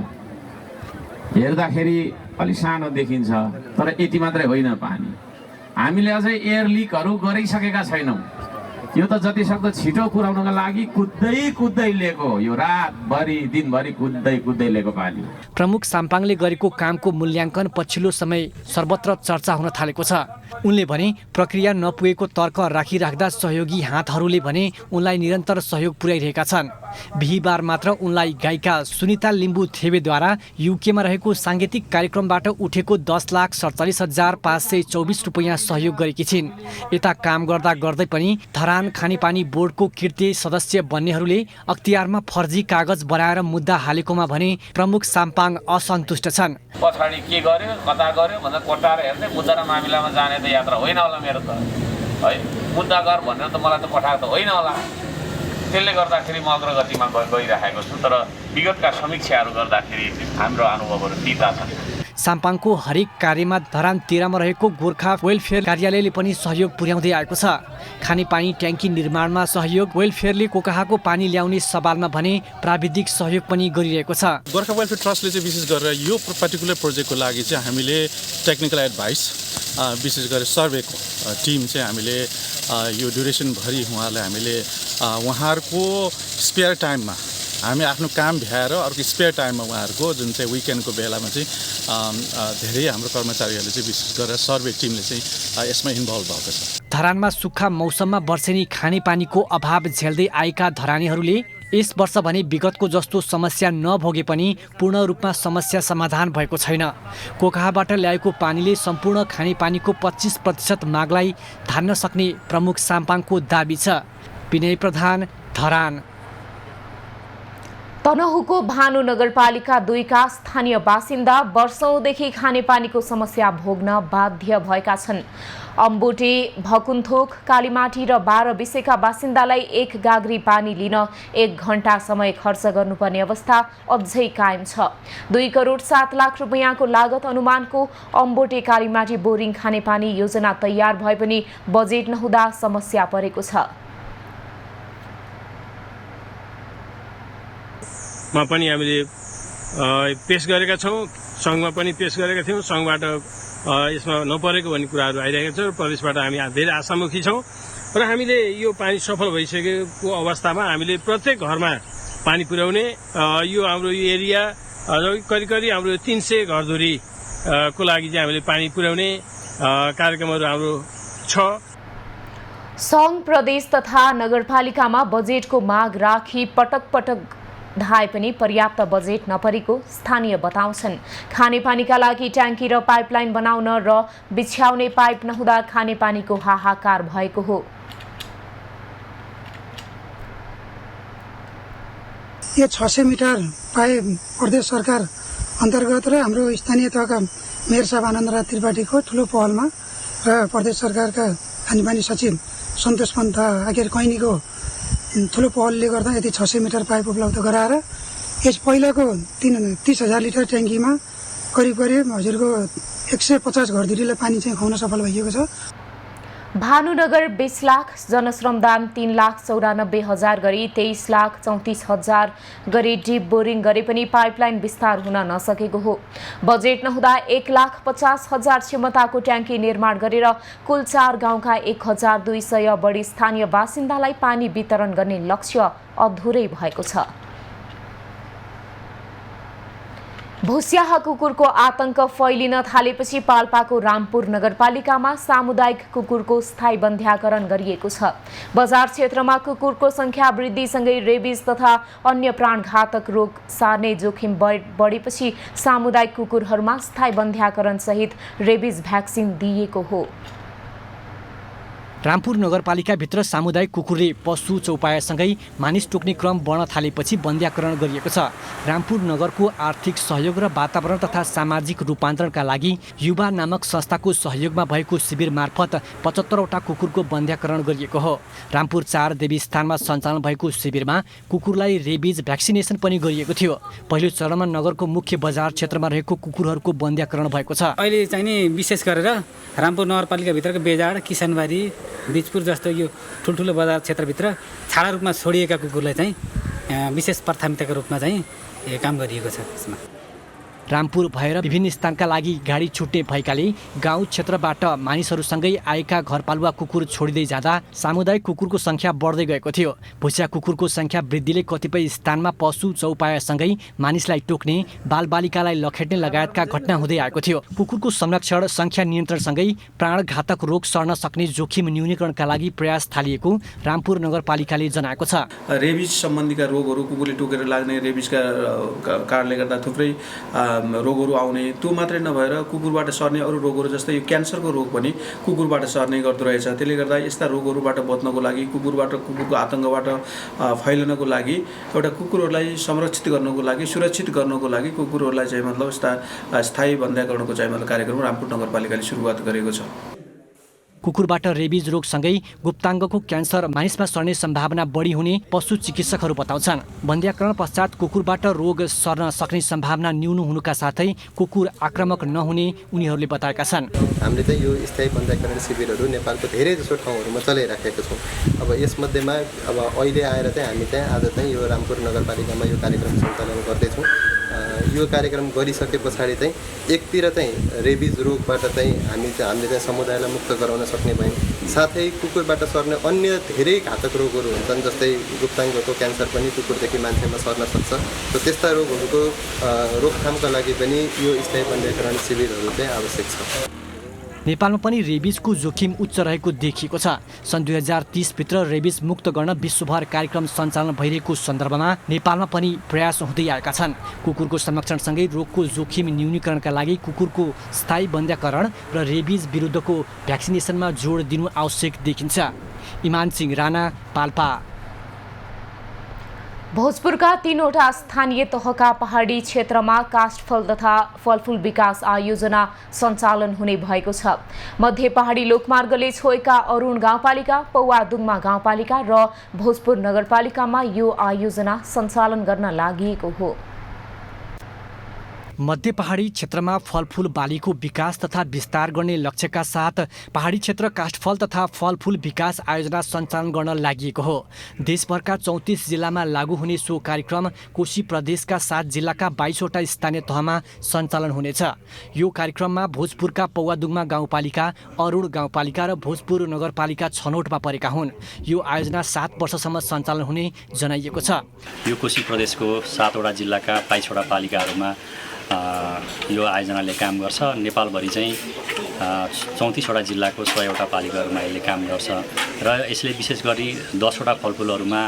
हेर्दाखेरि अलि सानो देखिन्छ, तर यति मात्रै होइन पानी। हामीले अझै एयर लिकहरू गरिसकेका छैनौँ। यो त जति सक्दो छिटो पुर्याउनका लागि कुद्दै लिएको, यो रातभरि दिनभरि कुद्दै लिएको पानी। प्रमुख साम्पाङले गरेको कामको मूल्याङ्कन पछिल्लो समय सर्वत्र चर्चा हुन थालेको छ। उनले भने प्रक्रिया नपुगेको तर्क राखिराख्दा सहयोगी हातहरूले भने उनलाई निरन्तर सहयोग पुर्याइरहेका छन्। बिहिबार मात्र उनलाई गायिका सुनिता लिम्बू थेवेद्वारा युकेमा रहेको साङ्गीतिक कार्यक्रमबाट उठेको 10,47,524 रुपैयाँ सहयोग गरेकी छिन्। यता काम गर्दा गर्दै पनि धरान खानेपानी बोर्डको कृत्य सदस्य बन्नेहरूले अख्तियारमा फर्जी कागज बनाएर मुद्दा हालेकोमा भने प्रमुख साम्पाङ असन्तुष्ट छन्। पछाडि के गर्यो कता गर्यो भनेर कोटाएर हेर्दै मुद्दा र मामिलामा जाने त यात्रा होइन होला मेरो त, है मुद्दा गर भनेर त मलाई त पठाएको त होइन होला। त्यसले गर्दाखेरि म अग्रगतिमा गइरहेको छु, तर विगतका समीक्षाहरू गर्दाखेरि हाम्रो अनुभवहरू तिता छन्। साम्पाङको हरेक कार्यमा धरान 13 मा रहेको गोर्खा वेलफेयर कार्यालयले पनि सहयोग पुर्याउँदै आएको छ। खानेपानी ट्याङ्की निर्माणमा सहयोग, वेलफेयरले कोकाहाको पानी ल्याउने सवालमा भने प्राविधिक सहयोग पनि गरिरहेको छ। गोर्खा वेलफेयर ट्रस्टले चाहिँ विशेष गरेर यो पर्टिकुलर प्रोजेक्टको लागि चाहिँ हामीले टेक्निकल एडभाइस, विशेष गरेर सर्वेको टिम चाहिँ हामीले यो ड्युरेसनभरि उहाँहरूलाई हामीले उहाँहरूको स्पेयर टाइममा हामी आफ्नो काम भ्याएर अर्को स्पेयर टाइममा उहाँहरूको जुन चाहिँ विकेन्डको बेलामा चाहिँ धेरै हाम्रो कर्मचारीहरूले चाहिँ विशेष गरेर सर्वे टिमले चाहिँ यसमा इन्भल्भ भएको छ। धरानमा सुक्खा मौसममा वर्षेनी खानेपानीको अभाव झेल्दै आएका धरानीहरूले यस वर्ष भने विगतको जस्तो समस्या नभोगे पनि पूर्ण रूपमा समस्या समाधान भएको छैन। कोकाहाबाट ल्याएको पानीले सम्पूर्ण खानेपानीको 25% मागलाई धान्न सक्ने प्रमुख साम्पाङको दाबी छ। विनय प्रधान, धरान। तनहुँको भानु नगरपालिका 2 का स्थानीय बासिन्दा वर्षौंदेखि खानेपानीको समस्या भोग्न बाध्य भएका छन्। अम्बोटे, भकुन्थोक, कालीमाटी र 12 विसेका बासिन्दालाई 1 गाग्री पानी लिन 1 घण्टा समय खर्च गर्नुपर्ने अवस्था अझै कायम छ। 2 करोड 7 लाख रुपैयाँको लागत अनुमानको अम्बोटे कालीमाटी बोरिङ खानेपानी योजना तयार भए पनि बजेट नहुँदा समस्या परेको छ। मा पनि हामीले पेश गरेका छौँ, सङ्घमा पनि पेश गरेका थियौँ। सङ्घबाट यसमा नपरेको भन्ने कुराहरू आइरहेको छ। प्रदेशबाट हामी धेरै आशामुखी छौँ र हामीले यो पानी सफल भइसकेको अवस्थामा हामीले प्रत्येक घरमा पानी पुर्याउने यो हाम्रो एरिया करिब करिब हाम्रो 300 घरधुरी को लागि चाहिँ हामीले पानी पुर्याउने कार्यक्रमहरू हाम्रो छ। सङ्घ, प्रदेश तथा नगरपालिकामा बजेटको माग राखी पटक पटक धाए पनि पर्याप्त बजेट नपरेको स्थानीय बताउँछन्। खानेपानीका लागि ट्याङ्की र पाइपलाइन बनाउन र बिछ्याउने पाइप नहुँदा खानेपानीको हाहाकार भएको हो। यो 600 मिटर पाइप प्रदेश सरकार अन्तर्गत र हाम्रो स्थानीय तहका मेयर साहब आनन्दराज त्रिपाठीको ठुलो पहलमा र प्रदेश सरकारका खानेपानी सचिव सन्तोष पन्त आखिर कैनीको ठुलो पहलले गर्दा यति 600 मिटर पाइप उपलब्ध गराएर यस पहिलाको 30,000 लिटर ट्याङ्कीमा करिब करिब हजुरको 150 घरधुरीलाई पानी चाहिँ खुवाउन सफल भइएको छ। भानुनगर 20 लाख, जनश्रमदान 3,94,000 गरी 23,34,000 गरी डिप बोरिङ गरे पनि पाइपलाइन विस्तार हुन नसकेको हो। बजेट नहुँदा 1,50,000 क्षमताको ट्याङ्की निर्माण गरेर कुल 4 गाउँका 1,200 बढी स्थानीय बासिन्दालाई पानी वितरण गर्ने लक्ष्य अधुरै भएको छ। भुस्याहा कुकुरको आतंक फैलिन थालेपछि पाल्पाको रामपुर नगरपालिकामा सामुदायिक कुकुरको स्थायी बन्ध्याकरण गरिएको छ। बजार क्षेत्रमा कुकुरको संख्या वृद्धिसँगै रेबिज तथा अन्य प्राणघातक रोग सार्ने जोखिम बढेपछि सामुदायिक कुकुरहरूमा स्थायी बन्ध्याकरण सहित रेबिज भ्याक्सिन दिइएको हो। रामपुर नगरपालिकाभित्र सामुदायिक कुकुरले पशु चौपायासँगै मानिस टोक्ने क्रम बढ्न थालेपछि बन्ध्याकरण गरिएको छ। रामपुर नगरको आर्थिक सहयोग र वातावरण तथा सामाजिक रूपान्तरणका लागि युवा नामक संस्थाको सहयोगमा भएको शिविर मार्फत 75वटा कुकुरको बन्ध्याकरण गरिएको हो। रामपुर 4 देवी स्थानमा सञ्चालन भएको शिविरमा कुकुरलाई रेबिज भ्याक्सिनेसन पनि गरिएको थियो। पहिलो चरणमा नगरको मुख्य बजार क्षेत्रमा रहेको कुकुरहरूको बन्ध्याकरण भएको छ। अहिले चाहिँ नि विशेष गरेर रामपुर नगरपालिकाभित्रको बेजाड, किसानबारी, बिजपुर जस्तो यो ठुल्ठुलो बजार क्षेत्रभित्र छाडा रूपमा छोडिएका कुकुरलाई चाहिँ विशेष प्राथमिकताको रूपमा चाहिँ काम गरिएको छ। यसमा रामपुर भएर विभिन्न स्थानका लागि गाडी छुट्ने भएकाले गाउँ क्षेत्रबाट मानिसहरूसँगै आएका घरपालुवा कुकुर छोडिँदै जाँदा सामुदायिक कुकुरको संख्या बढ्दै गएको थियो। भुस्या कुकुरको संख्या वृद्धिले कतिपय स्थानमा पशु चौपायासँगै मानिसलाई टोक्ने, बालबालिकालाई लखेट्ने लगायतका घटना हुँदै आएको थियो। कुकुरको संरक्षण, संख्या नियन्त्रणसँगै प्राणघातक रोग सर्न सक्ने जोखिम न्यूनीकरणका लागि प्रयास थालिएको रामपुर नगरपालिकाले जनाएको छ। रेबिज सम्बन्धीका रोगहरू, कुकुरले टोकेर लाग्ने रेबिजका कारणले गर्दा थुप्रै रोगहरू आउने, त्यो मात्रै नभएर कुकुरबाट सर्ने अरू रोगहरू जस्तै यो क्यान्सरको रोग पनि कुकुरबाट सर्ने गर्दो रहेछ। त्यसले गर्दा यस्ता रोगहरूबाट बच्नको लागि, कुकुरको आतङ्कबाट फैलनको लागि, एउटा कुकुरहरूलाई संरक्षित गर्नको लागि, सुरक्षित गर्नको लागि कुकुरहरूलाई चाहिँ मतलब यस्ता स्थायी बन्ध्याकरणको चाहिँ मतलब कार्यक्रम रामपुर नगरपालिकाले सुरुवात गरेको छ। कुकुरबाट रेबिज रोगसँगै गुप्ताङ्गको क्यान्सर मानिसमा सर्ने सम्भावना बढी हुने पशु चिकित्सकहरू बताउँछन्। बन्ध्याकरण पश्चात कुकुरबाट रोग सर्न सक्ने सम्भावना न्यून हुनुका साथै कुकुर आक्रामक नहुने उनीहरूले बताएका छन्। हामीले चाहिँ यो स्थायी बन्ध्याकरण शिविरहरू नेपालको धेरै जसो ठाउँहरूमा चलाइराखेका छौँ। अब यसमध्येमा अब अहिले आएर चाहिँ हामी चाहिँ आज चाहिँ यो रामपुर नगरपालिकामा यो कार्यक्रम सञ्चालन गर्दैछौँ। यो कार्यक्रम गरिसके पछाडि चाहिँ एकतिर चाहिँ रेबिज रोगबाट चाहिँ हामीले चाहिँ समुदायलाई मुक्त गराउन सक्ने भयौँ। साथै कुकुरबाट सर्ने अन्य धेरै घातक रोगहरू हुन्छन्, जस्तै गुप्ताङ्गको क्यान्सर पनि कुकुरदेखि मान्छेमा सर्न सक्छ। र त्यस्ता रोगहरूको रोकथामका लागि पनि यो स्थायी बन्ध्याकरण शिविरहरू चाहिँ आवश्यक छ। नेपालमा पनि रेबिजको जोखिम उच्च रहेको देखिएको छ। सन् 2030 भित्र रेबिज मुक्त गर्न विश्वभर कार्यक्रम सञ्चालन भइरहेको सन्दर्भमा नेपालमा पनि प्रयास हुँदै आएका छन्। कुकुरको संरक्षणसँगै रोगको जोखिम न्यूनीकरणका लागि कुकुरको स्थायी बन्ध्याकरण र रेबिज विरुद्धको भ्याक्सिनेसनमा जोड दिनु आवश्यक देखिन्छ। इमान सिंह राणा, पाल्पा। भोजपुरका 3वटा स्थानीय तहका पहाडी क्षेत्रमा काष्ठफल तथा फलफुल विकास आयोजना सञ्चालन हुने भएको छ। मध्य पहाडी लोकमार्गले छोएका अरुण गाउँपालिका, पौवादुङमा गाउँपालिका र भोजपुर नगरपालिकामा यो आयोजना सञ्चालन गर्न लागि हो। मध्य पहाडी क्षेत्रमा फलफुल बालीको विकास तथा विस्तार गर्ने लक्ष्यका साथ पहाडी क्षेत्र काष्ठफल तथा फलफुल विकास आयोजना सञ्चालन गर्न लागि हो। देशभरका 34 जिल्लामा लागू हुने सो कार्यक्रम कोशी प्रदेशका 7 जिल्लाका 22वटा स्थानीय तहमा सञ्चालन हुनेछ। यो कार्यक्रममा भोजपुरका पौवादुङमा गाउँपालिका, अरुण गाउँपालिका र भोजपुर नगरपालिका छनौटमा परेका हुन्। यो आयोजना 7 वर्षसम्म सञ्चालन हुने जनाइएको छ। यो कोशी प्रदेशको 7वटा जिल्लाका 22वटा पालिकाहरूमा यो आयोजनाले काम गर्छ। नेपालभरि चाहिँ 34वटा जिल्लाको 100वटा पालिकाहरूमा यसले काम गर्छ र यसले विशेष गरी 10वटा फलफुलहरूमा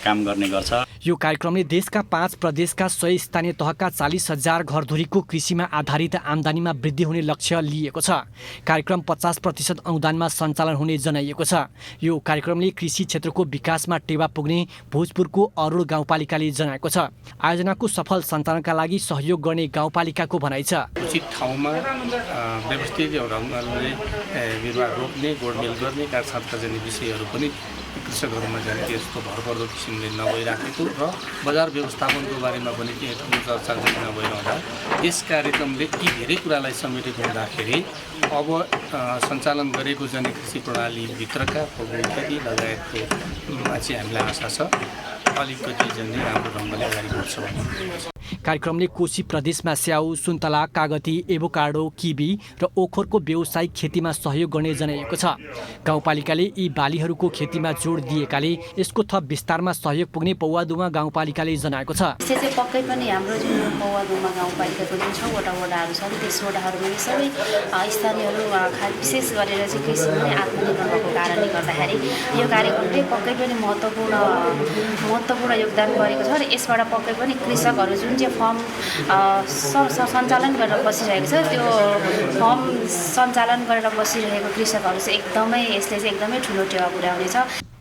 काम गर्ने गर्छ। यो कार्यक्रमले देशका 5 प्रदेशका 100 स्थानीय तहका 40,000 घरधुरीको कृषिमा आधारित आम्दानीमा वृद्धि हुने लक्ष्य लिएको छ। कार्यक्रम 50% अनुदानमा सञ्चालन हुने जनाइएको छ। यो कार्यक्रमले कृषि क्षेत्रको विकासमा टेवा पुग्ने भोजपुरको अरुण गाउँपालिकाले जनाएको छ। आयोजनाको सफल सञ्चालनका लागि सहयोग गर्ने गाउँपालिकाको भनाइ छ। उचित ठाउँमा व्यवस्थित ढङ्गले बिरुवा रोप्ने, गोडमेल गर्ने काठसाटका जन्य विषयहरू पनि कृषकहरूमा जाने त्यस्तो भरपर्दो किसिमले नभइराखेको र बजार व्यवस्थापनको बारेमा पनि के चर्चा नभइरहँदा यस कार्यक्रमले ती धेरै कुरालाई समेटेको हुँदाखेरि अब सञ्चालन गरेको जन कृषि प्रणालीभित्रका खेती लगायतको चाहिँ हामीलाई आशा छ अलिकति जन्य राम्रो ढङ्गले अगाडि बढ्छ भन्ने। कार्यक्रमले कोशी प्रदेशमा स्याउ, सुन्तला, कागती, एभोकाडो, किवी र ओखरको व्यावसायिक खेतीमा सहयोग गर्ने जनाइएको छ। गाउँपालिकाले यी बालीहरूको खेतीमा जोड दिएकाले यसको थप विस्तारमा सहयोग पुग्ने पौवादुङमा गाउँपालिकाले जनाएको छ। यसले चाहिँ पक्कै पनि हाम्रो जुन पौवादुङमा गाउँपालिकाको जुन 6वटा वडाहरू छन् त्यस वडाहरूमा सबै स्थानीयहरू विशेष गरेर चाहिँ कृषिमा नै आत्मनिर्भर भएको कारणले गर्दाखेरि यो कार्यक्रमले पक्कै पनि महत्त्वपूर्ण योगदान गरेको छ र यसबाट पक्कै पनि कृषकहरू जुन चाहिँ फर्म सञ्चालन गरेर बसिरहेको छ त्यो फर्म सञ्चालन गरेर बसिरहेको कृषकहरू चाहिँ एकदमै यसले चाहिँ एकदमै ठुलो टेवा पुर्याउनेछ।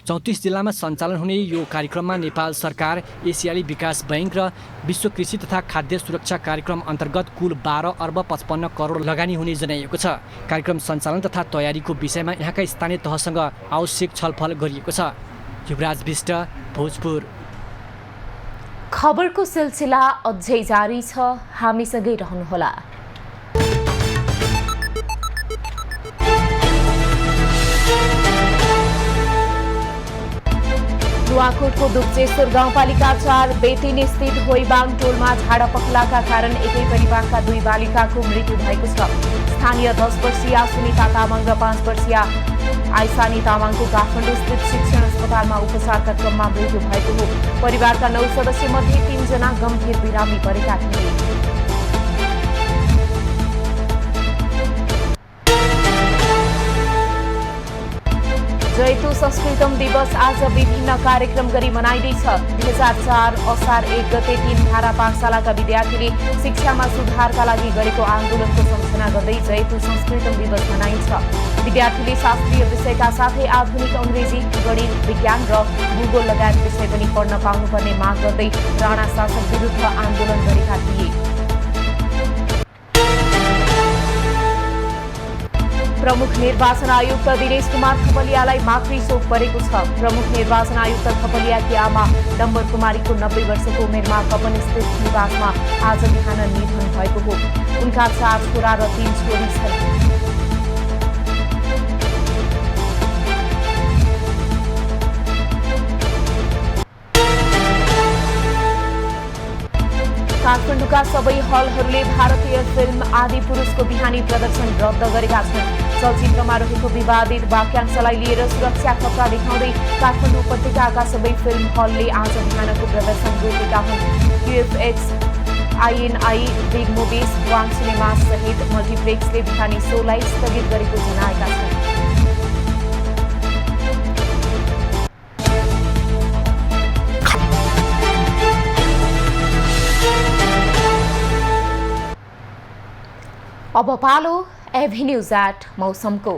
34 जिल्लामा सञ्चालन हुने यो कार्यक्रममा नेपाल सरकार, एसियाली विकास बैंक र विश्व कृषि तथा खाद्य सुरक्षा कार्यक्रम अन्तर्गत कुल 12 अर्ब 55 करोड लगानी हुने जनाइएको छ। कार्यक्रम सञ्चालन तथा तयारीको विषयमा यहाँका स्थानीय तहसँग आवश्यक छलफल गरिएको छ। युवराज विष्ट, भोजपुर। खबरको सिलसिला अझै जारी छ, हामीसँगै रहनुहोला। नुवाकोटको दुप्चेश्वर गाउँपालिका 4 बेतिन स्थित होइबाङ टोलमा झाडा पखलाका कारण एकै परिवारका 2 बालिकाको मृत्यु भएको छ। स्थानीय 10 वर्षीय सुनिता तामाङ र 5 वर्षीय आइसानी तामाङको काठमाडौँ स्थित शिक्षण अस्पतालमा उपचारका क्रममा मृत्यु भएको हो। परिवारका 9 सदस्य मध्ये 3 जना गम्भीर बिरामी परेका थिए। जैतु संस्कृतम दिवस आज विभिन्न कार्यक्रम गरी मनाइँदैछ। 2004 असार 1 गते 3 धारा पाठशालाका विद्यार्थीले शिक्षामा सुधारका लागि गरेको आन्दोलनको सम्झना गर्दै जैतु संस्कृतम दिवस मनाइन्छ। विद्यार्थीले शास्त्रीय विषयका साथै आधुनिक अङ्ग्रेजी, गणित, विज्ञान र भूगोल लगायत विषय पनि पढ्न पाउनुपर्ने माग गर्दै राणा शासक विरुद्ध आन्दोलन गरेका थिए। प्रमुख निर्वाचन आयुक्त दिनेश कुमार थपलियालाई मातृ शोक परेको छ। प्रमुख निर्वाचन आयुक्त थपलियाकी आमा डम्बर कुमारीको 90 वर्षको उमेरमा कपनस्थित निवासमा आज बिहान निधन भएको हो। उनका 4 छोरा र 3 छोरी छन्। काठमाडौँका सबै हलहरूले भारतीय फिल्म आदि पुरुषको बिहानी प्रदर्शन रद्द गरेका छन्। चलचित्रमा रहेको विवादित वाक्यांशलाई लिएर सुरक्षा खतरा देखाउँदै काठमाडौँ उपत्यकाका सबै फिल्म हलले आज बिहानको प्रदर्शन रोकेका हुन्। QFX INI big movies one cinema सहित मल्टिप्लेक्सले बिहानी सोलाई स्थगित गरेको जनाएका छन्। अब पालो एभिन्यूज एट मौसमको।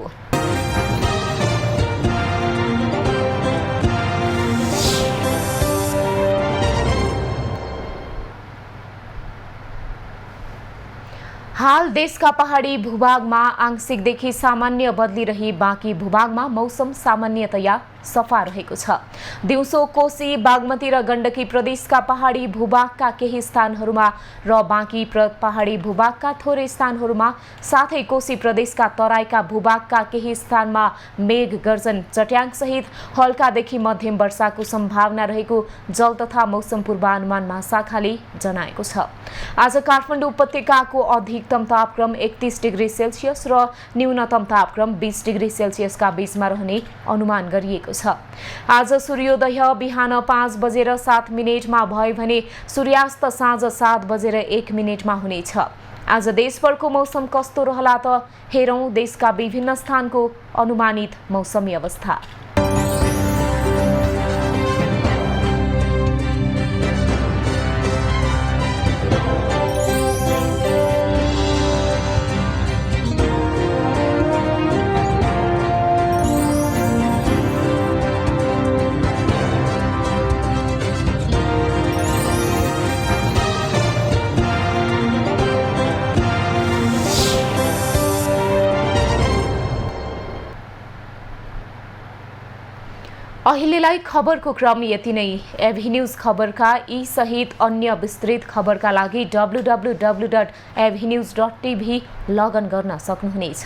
हाल देशका पहाडी भूभागमा आंशिकदेखि सामान्य बदली रही बाँकी भूभागमा मौसम सामान्यतया सफा रहेको छ। दिउँसो कोशी, बागमती र गण्डकी प्रदेशका पहाडी भूभागका केही स्थानहरूमा र बाँकी पहाडी भूभागका थोरै स्थानहरूमा साथै कोशी प्रदेशका तराईका भूभागका केही स्थानमा मेघ गर्जन चट्याङसहित हल्कादेखि मध्यम वर्षाको सम्भावना रहेको जल तथा मौसम पूर्वानुमान महाशाखाले जनाएको छ। आज काठमाडौँ उपत्यकाको अधिकतम तापक्रम 31 डिग्री सेल्सियस र न्यूनतम तापक्रम 20 डिग्री सेल्सियसका बीचमा रहने अनुमान गरिएको छ। आज सूर्योदय बिहान 5:07 भयो भने सूर्यास्त साँझ 7:01 हुनेछ। आज देशभरको मौसम कस्तो रहला त हेरौं देशका विभिन्न स्थानको अनुमानित मौसमी अवस्था। अहिलेलाई खबरको क्रम यति नै। एभिन्यूज खबरका यी सहित अन्य विस्तृत खबरका लागि www.avnews.tv लगइन गर्न सक्नुहुनेछ।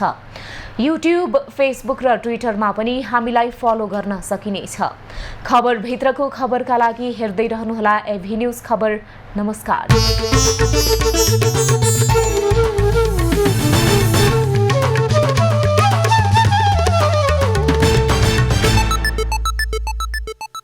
युट्युब, फेसबुक र ट्विटरमा पनि हामीलाई फलो गर्न सकिनेछ। खबरभित्रको खबरका लागि हेर्दै रहनुहोला एभिन्यूज खबर। नमस्कार।